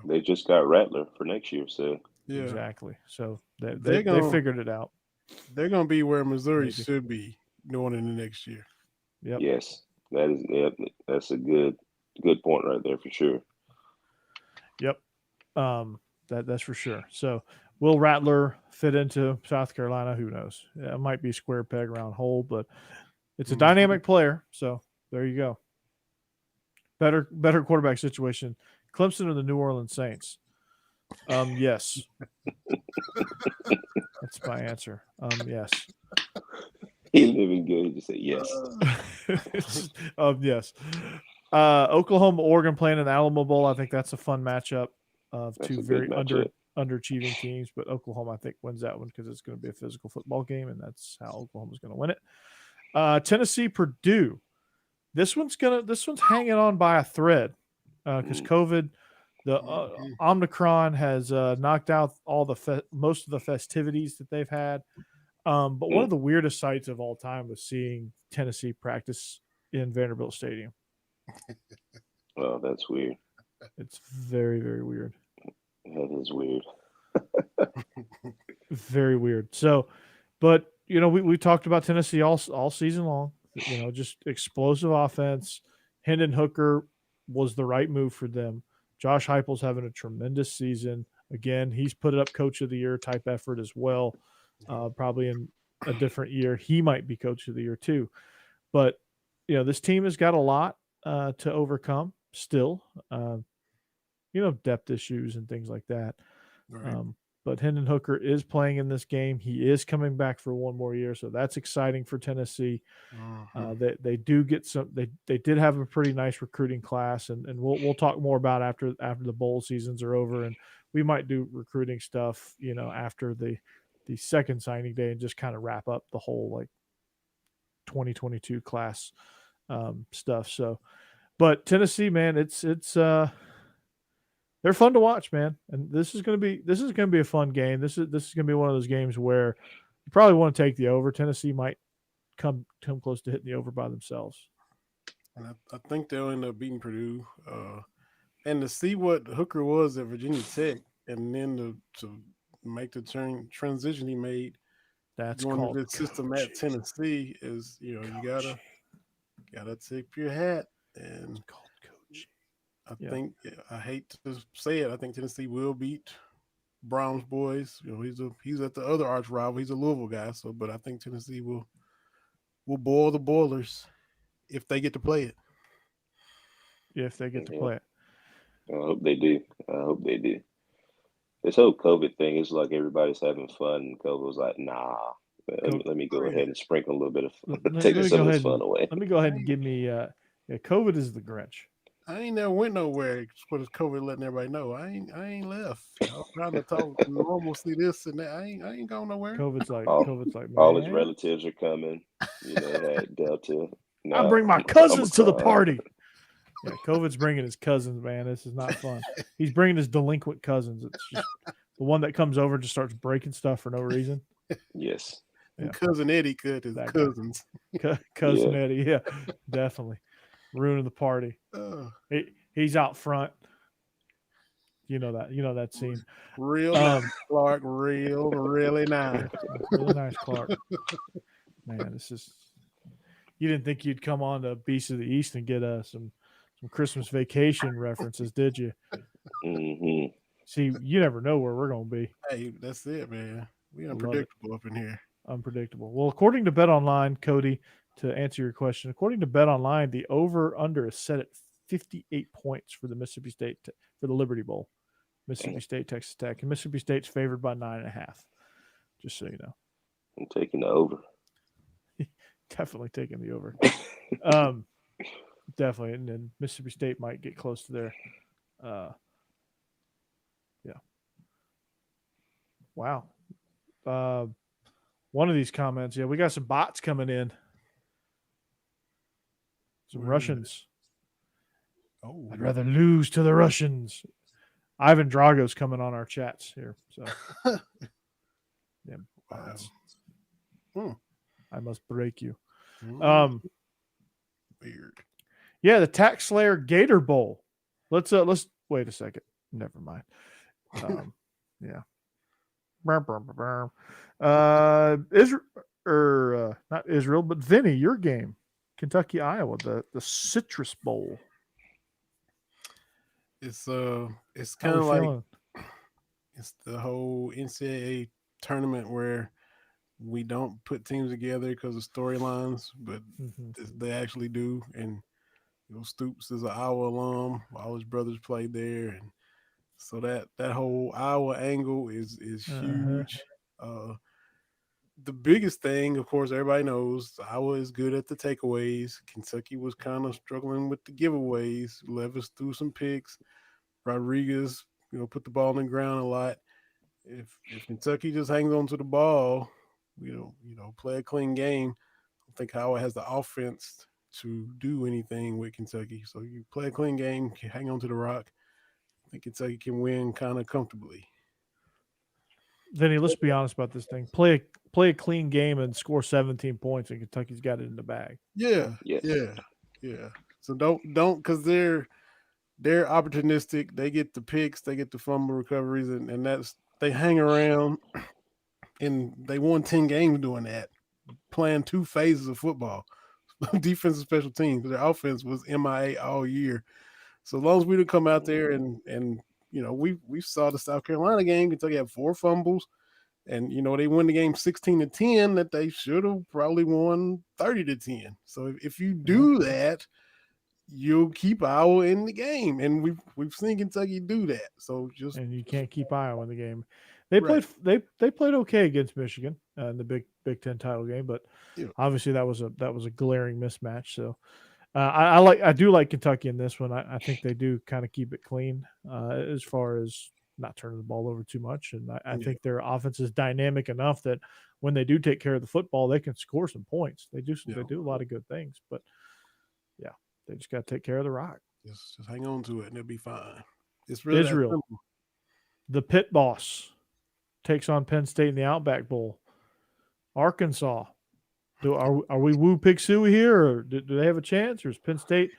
they just got Rattler for next year, so exactly. So they figured it out. They're going to be where Missouri should be going in the next year. Yep. Yes, that's a good point right there for sure. Yep. That's for sure. So will Rattler fit into South Carolina? Who knows? It might be square peg round hole, but it's a dynamic player. So there you go. Better quarterback situation. Clemson or the New Orleans Saints? Yes. That's my answer. Yes. He living good. He just said yes. Yes. Oklahoma, Oregon playing in the Alamo Bowl. I think that's a fun matchup of two very underachieving teams. But Oklahoma, I think, wins that one because it's going to be a physical football game, and that's how Oklahoma's going to win it. Tennessee, Purdue. This one's hanging on by a thread because COVID, the Omicron has knocked out all most of the festivities that they've had. But one of the weirdest sights of all time was seeing Tennessee practice in Vanderbilt Stadium. Oh, that's weird. It's very, very weird. That is weird. Very weird. So, but we talked about Tennessee all season long. Just explosive offense. Hendon Hooker was the right move for them. Josh Heupel's having a tremendous season. Again, he's put up Coach of the Year type effort as well. Probably in a different year, he might be Coach of the Year too. But this team has got a lot to overcome still. Depth issues and things like that. Right. But Hendon Hooker is playing in this game. He is coming back for one more year, so that's exciting for Tennessee. They do get some. They did have a pretty nice recruiting class, and we'll talk more about after the bowl seasons are over, and we might do recruiting stuff, after the second signing day, and just kind of wrap up the whole like 2022 class stuff. So, but Tennessee, man, it's they're fun to watch, man. And this is gonna be a fun game. This is gonna be one of those games where you probably want to take the over. Tennessee might come close to hitting the over by themselves. And I think they'll end up beating Purdue. And to see what Hooker was at Virginia Tech, and then to make the transition he made, That's going called to this system at Tennessee is, you gotta tip your hat. And called coaching. I hate to say it, I think Tennessee will beat Brown's boys. He's at the other arch rival. He's a Louisville guy, but I think Tennessee will boil the boilers if they get to play it. If they get to play it. I hope they do. This whole COVID thing is like everybody's having fun, and COVID was like, nah. Let me go ahead and sprinkle a little bit of taking some of this fun away. Let me go ahead and give me COVID is the Grinch. I ain't never went nowhere for this COVID, letting everybody know. I ain't left. I was trying to talk normalcy, this and that. I ain't going nowhere. COVID's like all his relatives are coming. Had Delta. I bring my cousins to the party. Yeah, COVID's bringing his cousins, man. This is not fun. He's bringing his delinquent cousins. It's just the one that comes over and just starts breaking stuff for no reason. Yes. Yeah. Cousin Eddie could his cousins. Cousin Eddie, yeah, definitely ruining the party. He's out front. You know that scene. Real nice, Clark. Really nice. Really nice, Clark. Man, this is. You didn't think you'd come on to Beast of the East and get some Christmas Vacation references, did you? Mm-hmm. See, you never know where we're going to be. Hey, that's it, man. We unpredictable up in here. Unpredictable. Well, according to BetOnline, Cody, to answer your question, according to BetOnline, the over/under is set at 58 points for the Mississippi State for the Liberty Bowl. Mississippi State, Texas Tech, and Mississippi State's favored by 9.5. Just so you know, I'm taking the over. Definitely taking the over. Definitely, and then Mississippi State might get close to their. Yeah. Wow. One of these comments, we got some bots coming in. Some Russians. Oh, I'd rather lose to the Russians. Ivan Drago's coming on our chats here. So, yeah, bots. I must break you. Weird. Yeah, the Tax Slayer Gator Bowl. Let's wait a second. Never mind. Yeah. Israel, not Israel, but Vinny, your game, Kentucky, Iowa, the Citrus Bowl. It's kind of like it's the whole NCAA tournament where we don't put teams together because of storylines, but they actually do. And Stoops is an Iowa alum. All his brothers played there, and so that whole Iowa angle is huge. The biggest thing, of course, everybody knows Iowa is good at the takeaways. Kentucky was kind of struggling with the giveaways. Levis threw some picks. Rodriguez, put the ball on the ground a lot. If Kentucky just hangs on to the ball, play a clean game, I think Iowa has the offense to do anything with Kentucky. So you play a clean game, hang on to the rock. I think Kentucky can win kind of comfortably. Vinny, let's be honest about this thing. Play a clean game and score 17 points, and Kentucky's got it in the bag. Yeah. So don't because they're opportunistic. They get the picks, they get the fumble recoveries, and that's they hang around, and they won 10 games doing that. playing two phases of football, defense and special teams. Their offense was MIA all year. So as long as we didn't come out there and we saw the South Carolina game. Kentucky had 4 fumbles, and they win the game 16-10. That they should have probably won 30-10. So if you do that, you'll keep Iowa in the game, and we've seen Kentucky do that. So and you can't keep Iowa in the game. They played they played okay against Michigan in the Big Ten title game, but obviously that was a glaring mismatch. So I do like Kentucky in this one. I think they do kind of keep it clean as far as not turning the ball over too much, and I think their offense is dynamic enough that when they do take care of the football, they can score some points. They do a lot of good things, but yeah, they just got to take care of the rock. Just hang on to it, and it'll be fine. It's really Israel, the pit boss, takes on Penn State in the Outback Bowl. Arkansas, are we woo pig suey here, or do they have a chance, or is Penn State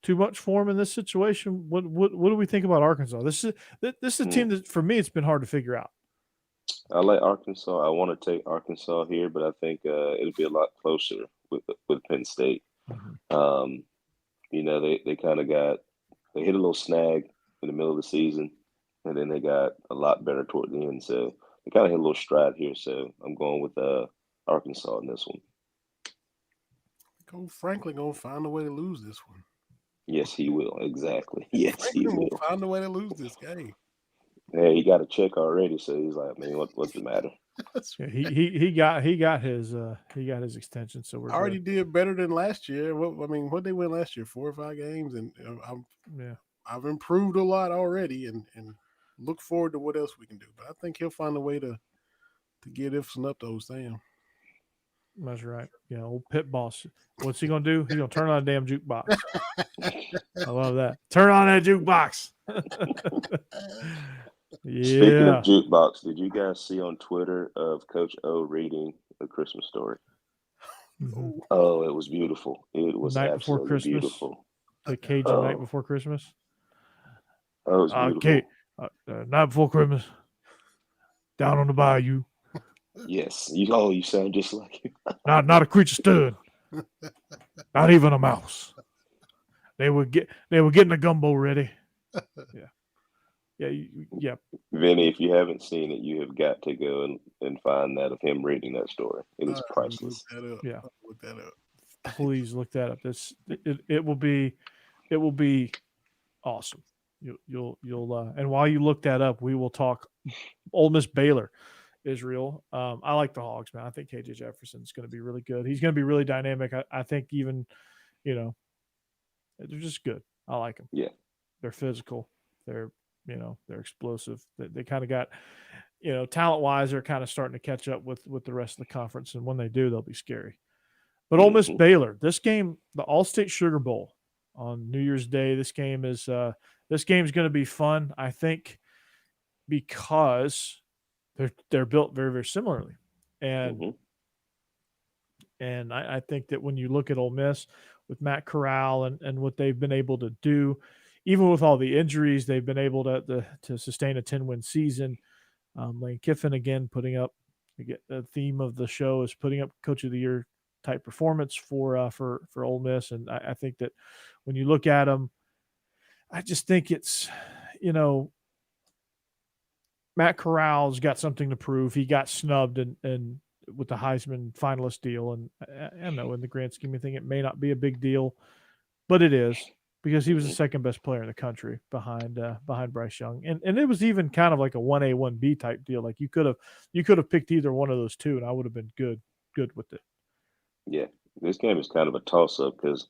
too much for them in this situation? What do we think about Arkansas? This is a team that for me it's been hard to figure out. I like Arkansas. I want to take Arkansas here, but I think it'll be a lot closer with Penn State. Mm-hmm. They kind of they hit a little snag in the middle of the season, and then they got a lot better toward the end. So they kind of hit a little stride here. So I'm going with Arkansas in this one. Franklin gonna find a way to lose this one. Yes, he will. Exactly. Yes, Franklin will find a way to lose this game. Yeah, he got a check already, so he's like, man, what's the matter? Yeah, he got his extension. So we're already did better than last year. What they win last year? 4 or 5 games, and I've improved a lot already, and look forward to what else we can do. But I think he'll find a way to get Ifson up to old Sam. That's right. Yeah, old pit boss. What's he gonna do? He's gonna turn on a damn jukebox. I love that. Turn on that jukebox. Yeah. Speaking of jukebox, did you guys see on Twitter of Coach O reading A Christmas Story? Mm-hmm. Oh, it was beautiful. It was night absolutely before Christmas, beautiful. The Cajun night before Christmas. Oh, it was beautiful. Okay, night before Christmas, down on the bayou. Yes. You sound just like him. Not a creature stood. Not even a mouse. They were getting the gumbo ready. Yeah. Vinny, if you haven't seen it, you have got to go and find that of him reading that story. It is priceless. Yeah. Look that up. Please look that up. It will be awesome. You'll and while you look that up, we will talk Ole Miss Baylor. Israel. I like the Hogs, man. I think KJ Jefferson's going to be really good. He's going to be really dynamic. I think even, they're just good. I like them. Yeah. They're physical. They're explosive. They kind of got, talent-wise, they're kind of starting to catch up with the rest of the conference. And when they do, they'll be scary. But Ole Miss Baylor, this game, the All-State Sugar Bowl on New Year's Day, this game's going to be fun, I think, because they're built very, very similarly. And I think that when you look at Ole Miss with Matt Corral and what they've been able to do, even with all the injuries, they've been able to sustain a 10-win season. Lane Kiffin, again, putting up the theme of the show is putting up Coach of the Year type performance for Ole Miss. And I think that when you look at them, I just think it's, Matt Corral's got something to prove. He got snubbed and with the Heisman finalist deal. And I know in the grand scheme of things, it may not be a big deal, but it is because he was the second best player in the country behind Bryce Young. And it was even kind of like a 1A, 1B type deal. Like you could have picked either one of those two and I would have been good with it. Yeah. This game is kind of a toss up because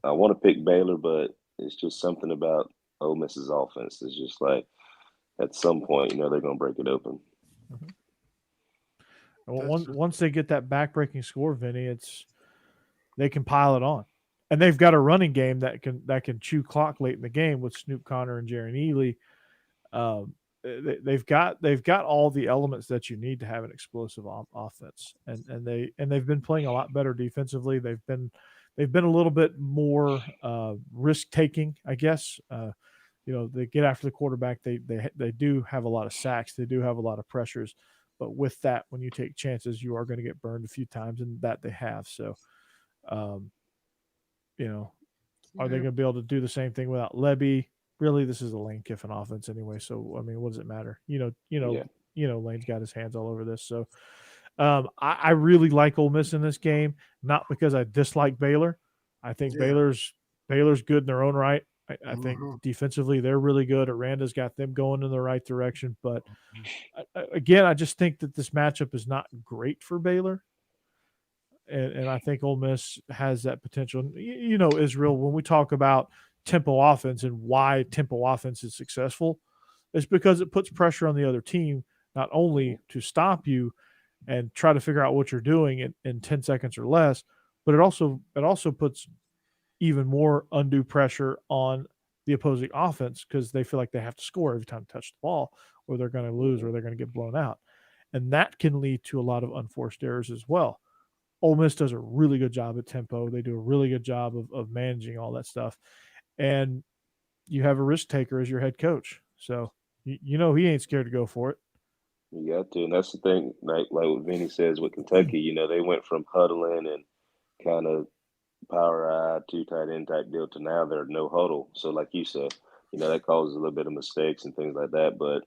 I want to pick Baylor, but it's just something about Ole Miss's offense. It's just like, at some point, they're going to break it open. Mm-hmm. Well, once they get that back-breaking score, Vinny, they can pile it on, and they've got a running game that can chew clock late in the game with Snoop Connor and Jaron Ely. They've got all the elements that you need to have an explosive offense, and they've been playing a lot better defensively. They've been a little bit more risk-taking, I guess. They get after the quarterback. They do have a lot of sacks. They do have a lot of pressures, But with that, when you take chances, you are going to get burned a few times, and that they have. So, you know, are they going to be able to do the same thing without Lebby? Really, this is a Lane Kiffin offense anyway. So, I mean, what does it matter? Lane's got his hands all over this. So, I really like Ole Miss in this game, not because I dislike Baylor. I think Baylor's good in their own right. I think defensively they're really good. Aranda's got them going in the right direction. But again, I just think that this matchup is not great for Baylor. And I think Ole Miss has that potential. Israel, when we talk about tempo offense and why tempo offense is successful, it's because it puts pressure on the other team, not only to stop you and try to figure out what you're doing in 10 seconds or less, but it also puts even more undue pressure on the opposing offense because they feel like they have to score every time they touch the ball or they're going to lose or they're going to get blown out. And that can lead to a lot of unforced errors as well. Ole Miss does a really good job at tempo. They do a really good job of managing all that stuff. And you have a risk taker as your head coach. So, he ain't scared to go for it. You got to. And that's the thing, like what Vinny says with Kentucky, they went from huddling and kind of power eye, two tight end type deal to now they're no huddle. So, like you said, that causes a little bit of mistakes and things like that. But,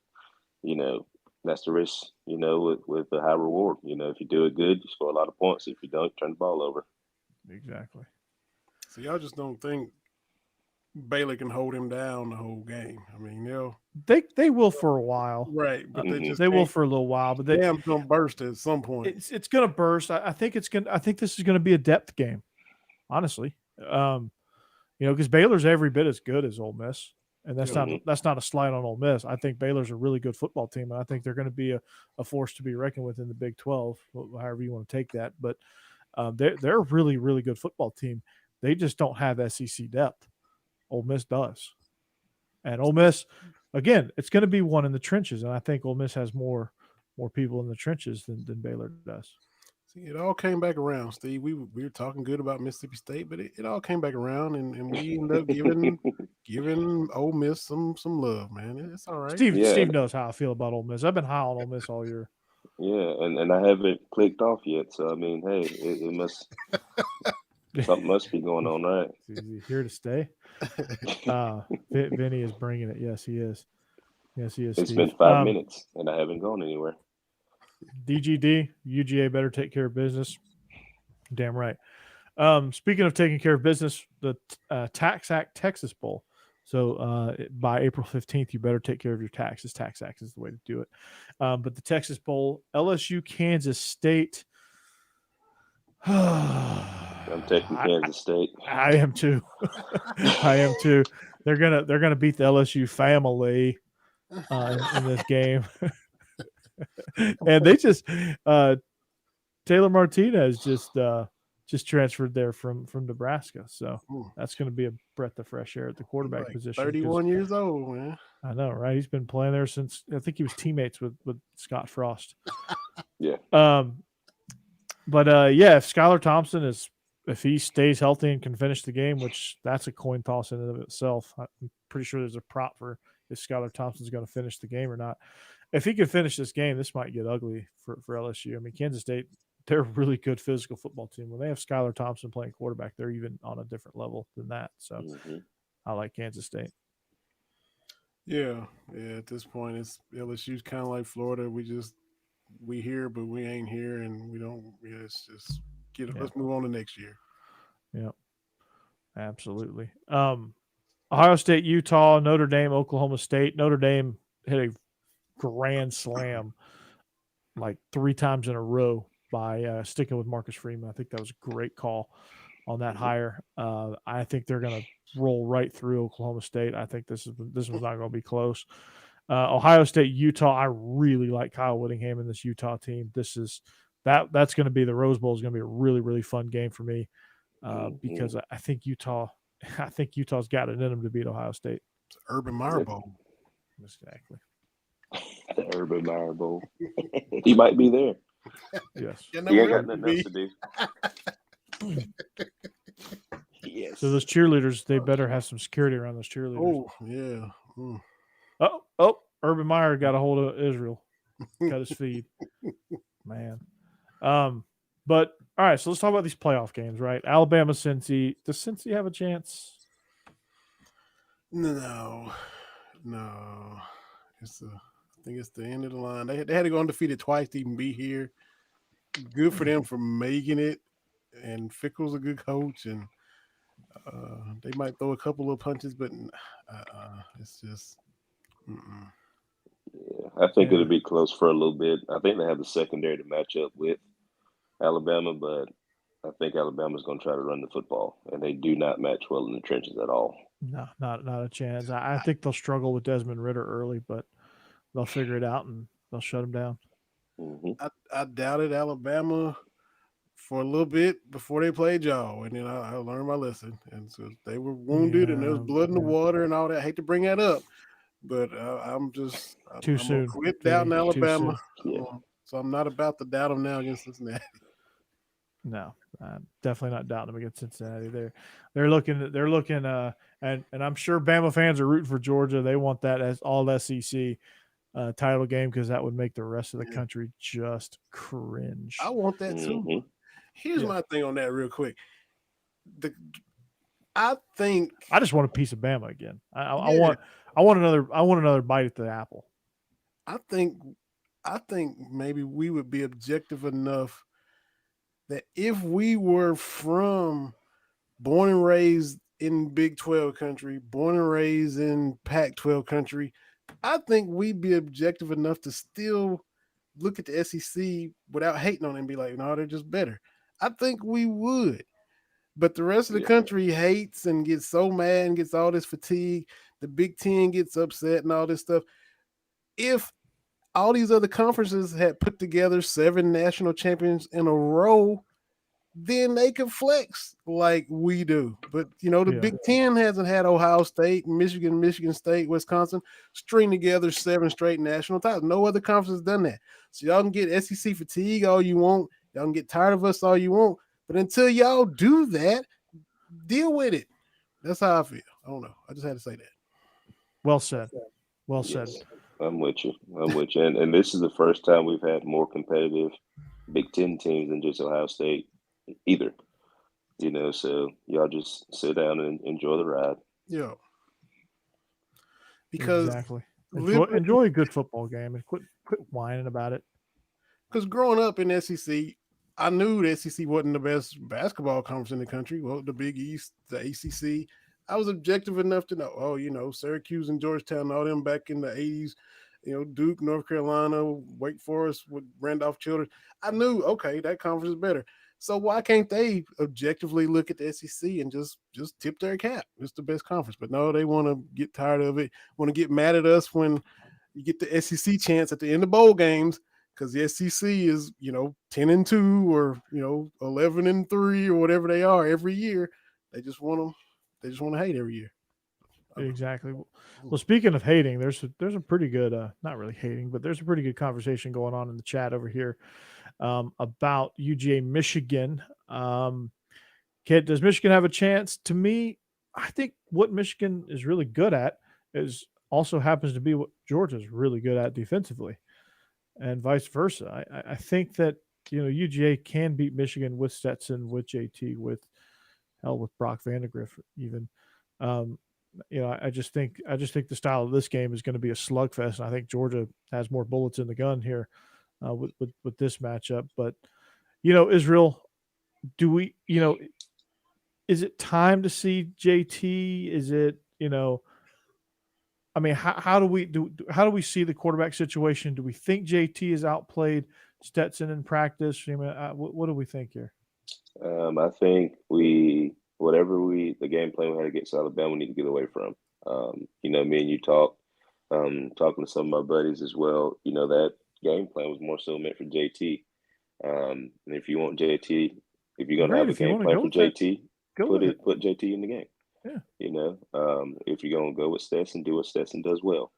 that's the risk, with the high reward. If you do it good, you score a lot of points. If you don't, turn the ball over. Exactly. So y'all just don't think Baylor can hold him down the whole game? I mean, they will for a while, right? But they will for a little while. But damn, gonna burst at some point. It's gonna burst. I think this is gonna be a depth game, honestly. Because Baylor's every bit as good as Ole Miss. And that's not a slight on Ole Miss. I think Baylor's a really good football team, and I think they're going to be a force to be reckoned with in the Big 12, however you want to take that. But they're a really, really good football team. They just don't have SEC depth. Ole Miss does. And Ole Miss, again, it's going to be one in the trenches, and I think Ole Miss has more people in the trenches than Baylor does. See, it all came back around, Steve. We were talking good about Mississippi State, but it all came back around, and we ended up giving Ole Miss some love, man. It's all right. Steve knows how I feel about Ole Miss. I've been high on Ole Miss all year. Yeah, and I haven't clicked off yet. So I mean, hey, it must something must be going on, right? Is he here to stay? Vinny is bringing it. Yes, he is. Yes, he is. It's Steve. been 5 minutes, and I haven't gone anywhere. DGD, UGA better take care of business. Damn right. Speaking of taking care of business, the Tax Act Texas Bowl. So by April 15th, you better take care of your taxes. Tax Act is the way to do it. But the Texas Bowl, LSU, Kansas State. I'm taking Kansas State. I am too. I am too. They're gonna beat the LSU family in this game. And they just Taylor Martinez just transferred there from Nebraska, so that's going to be a breath of fresh air at the quarterback position. 31 years old, man. I know, right? He's been playing there since I think he was teammates with Scott Frost. Yeah. But if Skylar Thompson if he stays healthy and can finish the game, which that's a coin toss in and of itself. I'm pretty sure there's a prop for if Skylar Thompson's going to finish the game or not. If he can finish this game, this might get ugly for LSU. I mean, Kansas State, they're a really good physical football team. When they have Skylar Thompson playing quarterback, they're even on a different level than that. So I like Kansas State. Yeah. At this point, it's LSU's kind of like Florida. We here, but we ain't here, and we don't. Yeah, it's just let's move on to next year. Yeah, absolutely. Ohio State, Utah, Notre Dame, Oklahoma State. Notre Dame hit a grand slam like 3 times in a row by sticking with Marcus Freeman. I think that was a great call on that hire. I think they're going to roll right through Oklahoma State. I think this was not going to be close. Ohio State, Utah. I really like Kyle Whittingham in this Utah team. That's going to be the Rose Bowl is going to be a really, really fun game for me because I think Utah's got it in them to beat Ohio State. It's Urban Meyer Bowl. Exactly. The Urban Meyer Bowl. He might be there. Yes. He ain't got nothing else to do. Yes. So those cheerleaders, they better have some security around those cheerleaders. Oh, yeah. Oh, Urban Meyer got a hold of Israel. cut his feed, man. But all right, so let's talk about these playoff games, right? Alabama, Cincy. Does Cincy have a chance? No. I think it's the end of the line. They had to go undefeated twice to even be here. Good for them for making it. And Fickle's a good coach, and they might throw a couple of punches, but it's just. Mm-mm. Yeah, I think it'll be close for a little bit. I think they have the secondary to match up with Alabama, but I think Alabama's going to try to run the football, and they do not match well in the trenches at all. No, not a chance. I think they'll struggle with Desmond Ritter early, but they'll figure it out and they'll shut him down. Mm-hmm. I doubted Alabama for a little bit before they played y'all, and then I learned my lesson. And so they were wounded, and there was blood in the water and all that. I hate to bring that up, but I'm Too I'm soon. gonna quit doubting Alabama. Yeah. So I'm not about to doubt them now against Cincinnati. No, definitely not doubting them against Cincinnati. They're looking and I'm sure Bama fans are rooting for Georgia. They want that as all SEC title game because that would make the rest of the country just cringe. I want that too. Mm-hmm. Here's my thing on that real quick. I think I just want a piece of Bama again. I want another bite at the apple. I think maybe we would be objective enough that if we were born and raised in Big 12 country, born and raised in Pac 12 country, I think we'd be objective enough to still look at the SEC without hating on it and be like, no, they're just better. I think we would. But the rest of the country hates and gets so mad and gets all this fatigue. The Big Ten gets upset and all this stuff. If all these other conferences had put together 7 national champions in a row, then they could flex like we do. But, the Big Ten hasn't had Ohio State, Michigan State, Wisconsin string together 7 straight national titles. No other conference has done that. So y'all can get SEC fatigue all you want. Y'all can get tired of us all you want. But until y'all do that, deal with it. That's how I feel. I don't know. I just had to say that. Well said. Well said. Yes, I'm with you. And this is the first time we've had more competitive Big Ten teams than just Ohio State either. So y'all just sit down and enjoy the ride. Yeah. Because exactly. Enjoy a good football game and quit whining about it. Because growing up in SEC, I knew the SEC wasn't the best basketball conference in the country. Well, the Big East, the ACC, I was objective enough to know, Syracuse and Georgetown, all them back in the 80s, Duke, North Carolina, Wake Forest with Randolph Childress. I knew, okay, that conference is better. So why can't they objectively look at the SEC and just tip their cap? It's the best conference. But no, they want to get tired of it, want to get mad at us when you get the SEC chance at the end of bowl games. Because the SEC is, 10-2 or 11-3 or whatever they are every year. They just want to hate every year. Exactly. Well, speaking of hating, there's a pretty good, not really hating, but there's a pretty good conversation going on in the chat over here about UGA Michigan. Kid, does Michigan have a chance? To me, I think what Michigan is really good at also happens to be what Georgia's really good at defensively. And vice versa. I think that UGA can beat Michigan with Stetson, with JT, with Brock Vandegrift even. I just think the style of this game is going to be a slugfest, and I think Georgia has more bullets in the gun here with this matchup. But Israel, do we is it time to see JT? Is it I mean, how do we see the quarterback situation? Do we think JT is outplayed Stetson in practice? I mean, what do we think here? I think the game plan we had against Alabama, we need to get away from. Me and you talking to some of my buddies as well. That game plan was more so meant for JT. And if you want JT, if you're gonna have a game plan for JT, put JT in the game. Yeah. If you're gonna go with Stetson, do what Stetson does well.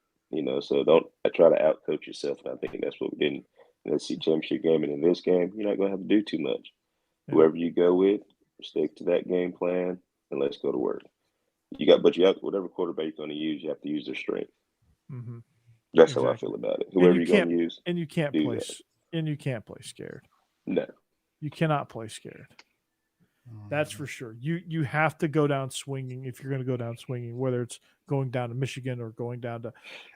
So don't try to outcoach yourself. And I think that's what we did in the SEC championship game. And in this game, you're not gonna have to do too much. Yeah. Whoever you go with, stick to that game plan and let's go to work. You have whatever quarterback you're gonna use, you have to use their strength. Mm-hmm. That's how I Exactly. feel about it. And Whoever you you're going can't to use, and you can't do play that. and you can't play scared. No. You cannot play scared. That's for sure. You have to go down swinging if you're going to go down swinging, whether it's going down to Michigan or going down to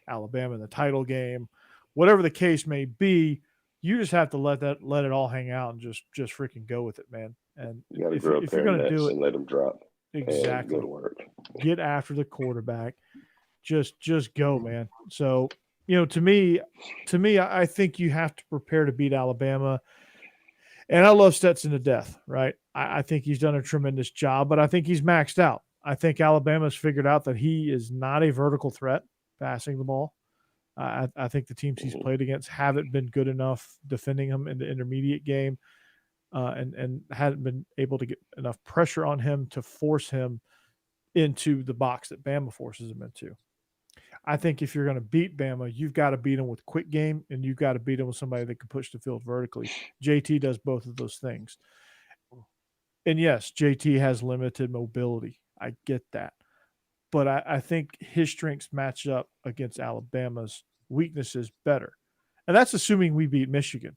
Alabama in the title game, whatever the case may be. You just have to let it all hang out and just freaking go with it, man. And You got to if grow a if you're pair of going to do nuts it and let them drop and go to exactly, work. get after the quarterback. Just go, man. So to me, I think you have to prepare to beat Alabama. And I love Stetson to death, right? I think he's done a tremendous job, but I think he's maxed out. I think Alabama's figured out that he is not a vertical threat passing the ball. I think the teams he's played against haven't been good enough defending him in the intermediate game, and hadn't been able to get enough pressure on him to force him into the box that Bama forces him into. I think if you're going to beat Bama, you've got to beat them with quick game, and you've got to beat them with somebody that can push the field vertically. JT does both of those things. And yes, JT has limited mobility. I get that. But I think his strengths match up against Alabama's weaknesses better. And that's assuming we beat Michigan.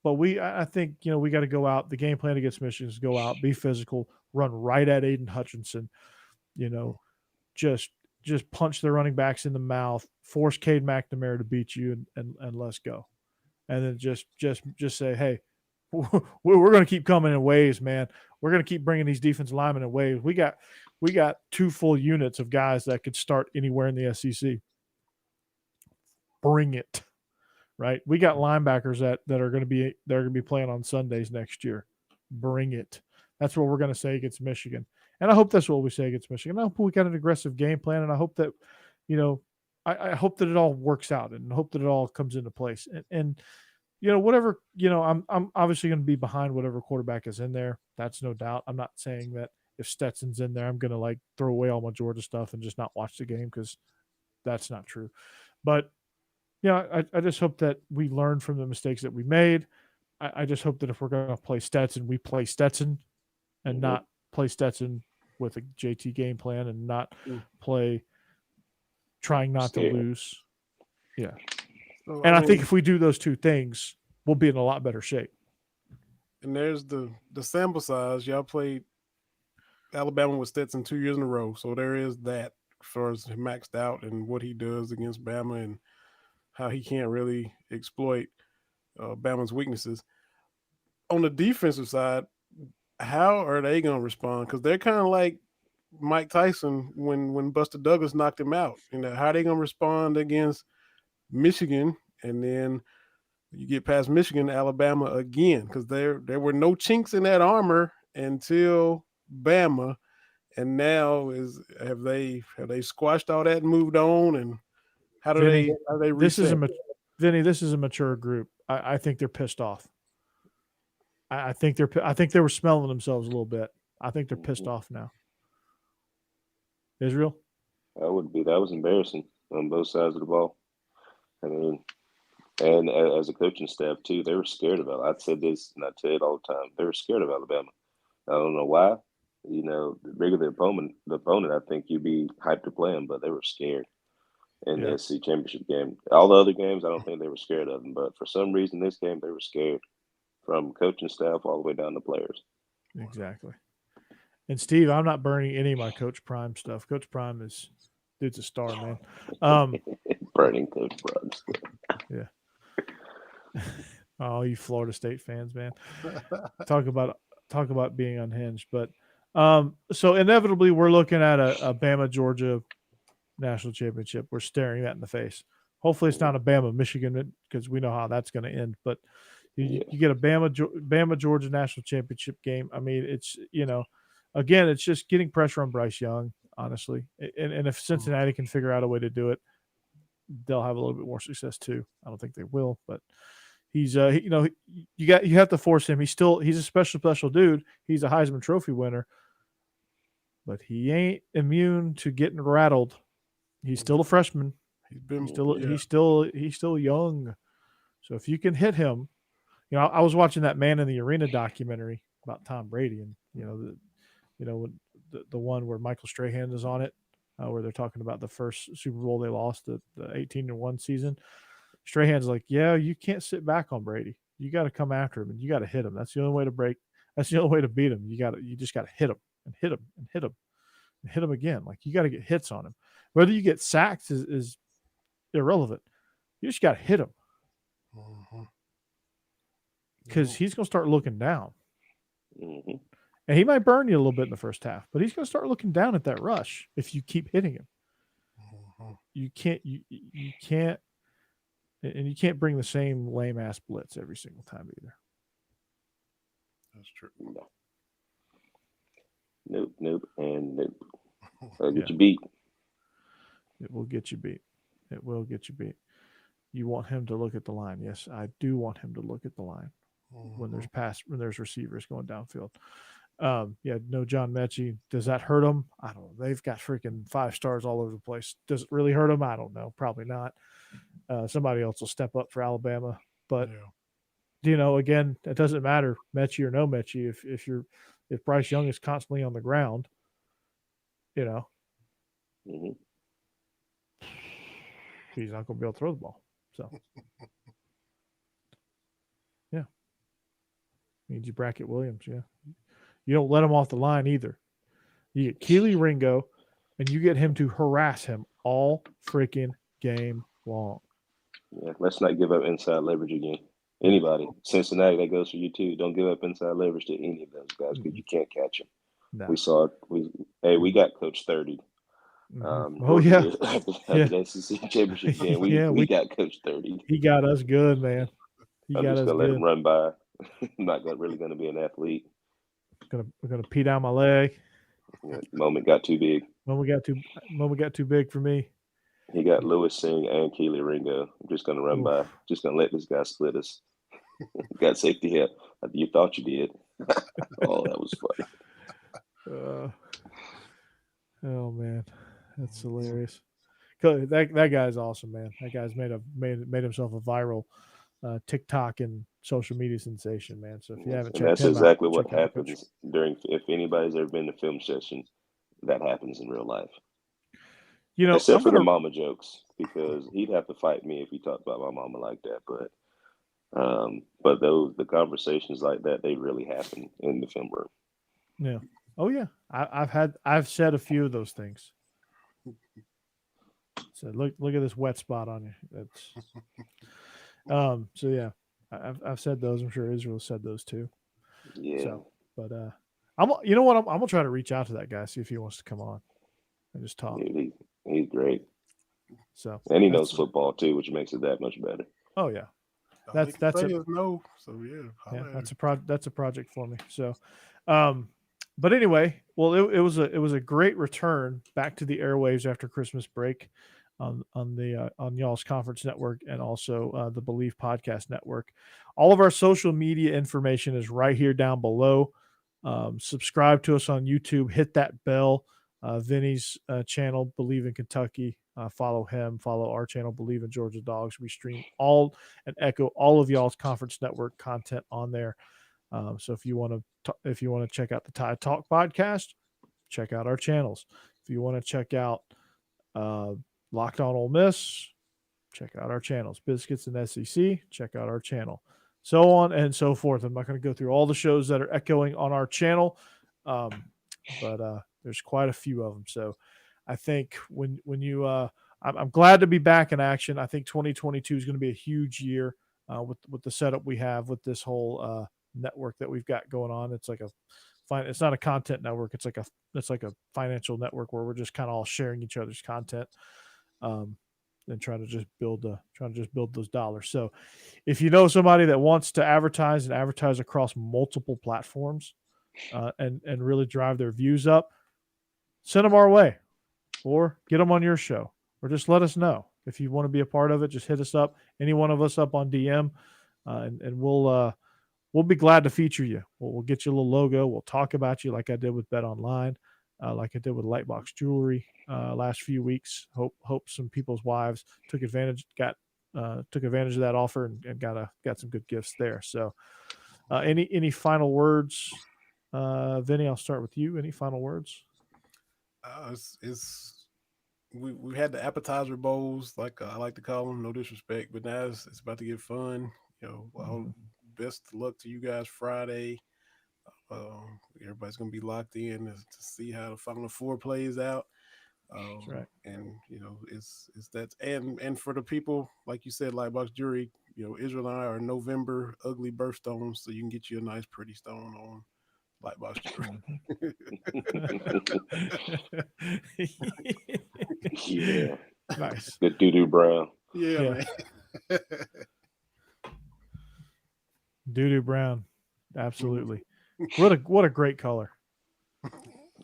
But I think, we got to go out. The game plan against Michigan is go out, be physical, run right at Aiden Hutchinson, just punch the running backs in the mouth, force Cade McNamara to beat you, and let's go. And then just say, hey, we're going to keep coming in waves, man. We're going to keep bringing these defensive linemen in waves. We got 2 full units of guys that could start anywhere in the SEC. Bring it, right? We got linebackers that are going to be playing on Sundays next year. Bring it. That's what we're going to say against Michigan. And I hope that's what we say against Michigan. I hope we got an aggressive game plan, and I hope that, I hope that it all works out, and hope that it all comes into place. And whatever, I'm obviously going to be behind whatever quarterback is in there. That's no doubt. I'm not saying that if Stetson's in there, I'm going to throw away all my Georgia stuff and just not watch the game, because that's not true. But I just hope that we learn from the mistakes that we made. I just hope that if we're going to play Stetson, we play Stetson and not play Stetson with a JT game plan, and not play trying not to lose. Yeah. So, and I think if we do those two things, we'll be in a lot better shape. And there's the sample size. Y'all played Alabama with Stetson 2 years in a row. So there is that as far as maxed out and what he does against Bama and how he can't really exploit Bama's weaknesses. On the defensive side, how are they going to respond? Because they're kind of like Mike Tyson when Buster Douglas knocked him out. How are they going to respond against Michigan? And then you get past Michigan, Alabama again, because there were no chinks in that armor until Bama. And now have they squashed all that and moved on? And how do they reset? Vinny, this is a mature group. I think they're pissed off. I think they were smelling themselves a little bit. I think they're pissed off now. Israel? That was embarrassing on both sides of the ball. I mean, and as a coaching staff too, they were scared of Alabama. I said this and I say it all the time. They were scared of Alabama. I don't know why. The bigger the opponent, I think you'd be hyped to play them, but they were scared in the SEC championship game. All the other games, I don't think they were scared of them, but for some reason, this game they were scared, from coaching staff all the way down to players. Exactly. And Steve, I'm not burning any of my Coach Prime stuff. Coach Prime dude's a star, man. Burning Coach Prime stuff. Yeah. Oh, you Florida State fans, man. Talk about being unhinged. But so inevitably we're looking at a Bama Georgia national championship. We're staring that in the face. Hopefully it's not a Bama Michigan, because we know how that's going to end. But you get a Bama Georgia national championship game. I mean, it's again, it's just getting pressure on Bryce Young, honestly. And if Cincinnati can figure out a way to do it, they'll have a little bit more success too. I don't think they will, but he's you have to force him. He's a special dude. He's a Heisman Trophy winner, but he ain't immune to getting rattled. He's still a freshman. He's still young. So if you can hit him, I was watching that Man in the Arena documentary about Tom Brady, and the one where Michael Strahan is on it. where they're talking about the first Super Bowl they lost, the 18-1 season. Strahan's like, yeah, you can't sit back on Brady. You got to come after him and you got to hit him. That's the only way to break. That's the only way to beat him. You just got to hit him and hit him and hit him and hit him again. Like you got to get hits on him. Whether you get sacks is irrelevant. You just got to hit him because he's going to start looking down. Mm-hmm. And he might burn you a little bit in the first half, but he's going to start looking down at that rush if you keep hitting him. You can't, and you can't bring the same lame ass blitz every single time either. That's true. Nope, and nope. I'll get you beat. It will get you beat. It will get you beat. You want him to look at the line. Yes, I do want him to look at the line when there's receivers going downfield. No John Mechie. Does that hurt them? I don't know. They've got freaking 5 stars all over the place. Does it really hurt them? I don't know. Probably not. Somebody else will step up for Alabama. But, again, it doesn't matter, Mechie or no Mechie. If Bryce Young is constantly on the ground, he's not going to be able to throw the ball. So, yeah. Means you bracket Williams, yeah. You don't let him off the line either. You get Keely Ringo, and you get him to harass him all freaking game long. Yeah, let's not give up inside leverage again. Anybody. Cincinnati, that goes for you too. Don't give up inside leverage to any of those guys because you can't catch them. No. We saw it. We got Coach 30. The SEC championship game. We got Coach 30. He got us good, man. I'm just gonna let him run by. I'm not really gonna be an athlete. We're gonna pee down my leg. Yeah, moment got too big. Moment got too big for me. He got Lewis Singh and Keely Ringo. I'm just gonna run by. Just gonna let this guy split us. Got safety help. You thought you did. Oh, that was funny. Oh man, that's hilarious. That guy's awesome, man. That guy's made himself a viral TikTok and social media sensation, man. So if you haven't checked that's him exactly out, what happens if anybody's ever been to film session, that happens in real life. Except for the mama jokes, because he'd have to fight me if he talked about my mama like that. But the conversations like that, they really happen in the film room. Yeah. Oh yeah. I've said a few of those things. So look at this wet spot on you. That's so yeah. I've said those. I'm sure Israel said those too. Yeah. So, but I'm gonna try to reach out to that guy, see if he wants to come on and just talk. He's great. So and he knows football too, which makes it that much better. Oh yeah. That's a project for me. So but anyway, well it was a great return back to the airwaves after Christmas break on y'all's conference network and also the Believe Podcast Network. All of our social media information is right here down below. Subscribe to us on YouTube, hit that bell. Vinny's channel, Believe in Kentucky. Follow him. Follow our channel, Believe in Georgia Dogs. We stream all and echo all of y'all's conference network content on there. So if you want to check out the Tide Talk podcast, check out our channels. If you want to check out Locked On Ole Miss, check out our channels. Biscuits and SEC, check out our channel. So on and so forth. I'm not going to go through all the shows that are echoing on our channel, but there's quite a few of them. So I think when you I'm glad to be back in action. I think 2022 is going to be a huge year with the setup we have with this whole network that we've got going on. It's like it's not a content network. It's like a financial network where we're just kind of all sharing each other's content and trying to just build those dollars. So if you know somebody that wants to advertise across multiple platforms and really drive their views up, send them our way or get them on your show or just let us know. If you want to be a part of it, just hit us up, any one of us up on DM, and we'll be glad to feature you. We'll get you a little logo. We'll talk about you like I did with Bet Online, like I did with Lightbox Jewelry last few weeks. Hope some people's wives took advantage of that offer and got some good gifts there. So any final words, Vinny? I'll start with you. Any final words? we had the appetizer bowls, like I like to call them. No disrespect, but now it's about to get fun. All best of luck to you guys Friday. Everybody's gonna be locked in to see how the Final Four plays out. That's right. And it's that, and for the people, like you said, Lightbox Jury, Israel and I are November ugly birthstones, so you can get you a nice pretty stone on Lightbox Jury. Yeah. Nice. The doo-doo brown. Yeah, Yeah. man. Doo-doo brown. Absolutely. What a great color.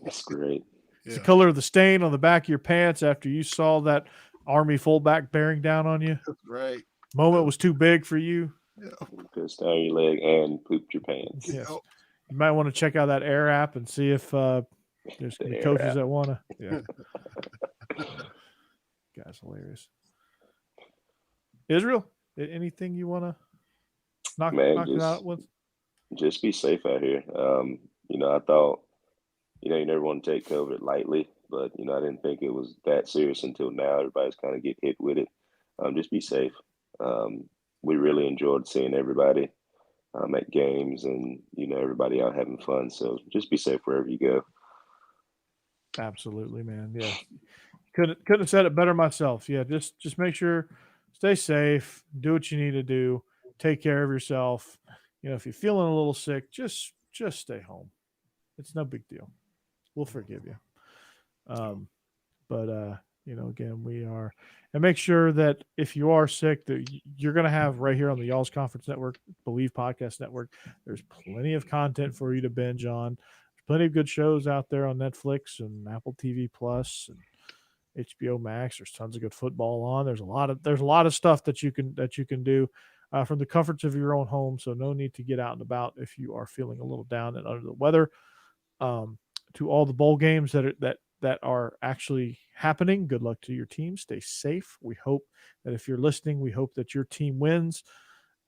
That's great. It's the color of the stain on the back of your pants after you saw that Army fullback bearing down on you. That's right. Moment was too big for you. Pissed down your leg and pooped your pants. Yes. You might want to check out that Air app and see if there's any coaches that want to. Yeah. Guy's hilarious. Israel, anything you want to knock it out with? Just be safe out here. I thought, you never want to take COVID lightly, but, I didn't think it was that serious until now. Everybody's kind of get hit with it. Just be safe. We really enjoyed seeing everybody at games and, everybody out having fun. So just be safe wherever you go. Absolutely, man. Yeah. Couldn't have said it better myself. Yeah. Just make sure, stay safe, do what you need to do, take care of yourself. If you're feeling a little sick, just stay home. It's no big deal. We'll forgive you. But again, we are, and make sure that if you are sick, that you're going to have right here on the Y'all's Conference Network, Believe Podcast Network, there's plenty of content for you to binge on. There's plenty of good shows out there on Netflix and Apple TV Plus and HBO Max. There's tons of good football on. There's a lot of stuff that you can do from the comforts of your own home. So no need to get out and about if you are feeling a little down and under the weather. To all the bowl games that are actually happening, good luck to your team. Stay safe. We hope that if you're listening, we hope that your team wins.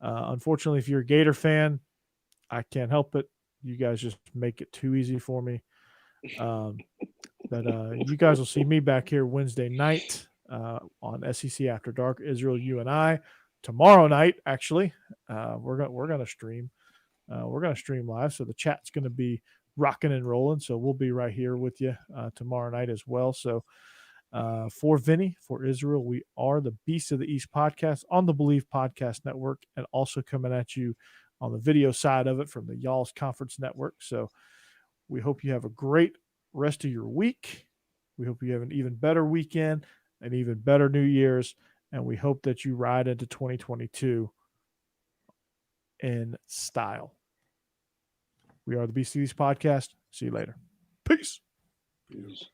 Unfortunately, if you're a Gator fan, I can't help it. You guys just make it too easy for me. But you guys will see me back here Wednesday night on SEC After Dark. Israel, you and I. Tomorrow night, actually, we're gonna stream. We're gonna stream live, so the chat's gonna be rocking and rolling. So we'll be right here with you tomorrow night as well. So for Vinny, for Israel, we are the Beast of the East podcast on the Believe Podcast Network, and also coming at you on the video side of it from the Y'all's Conference Network. So we hope you have a great rest of your week. We hope you have an even better weekend, an even better New Year's, and we hope that you ride into 2022 in style. We are the Beast of the East podcast. See you later. Peace. Peace.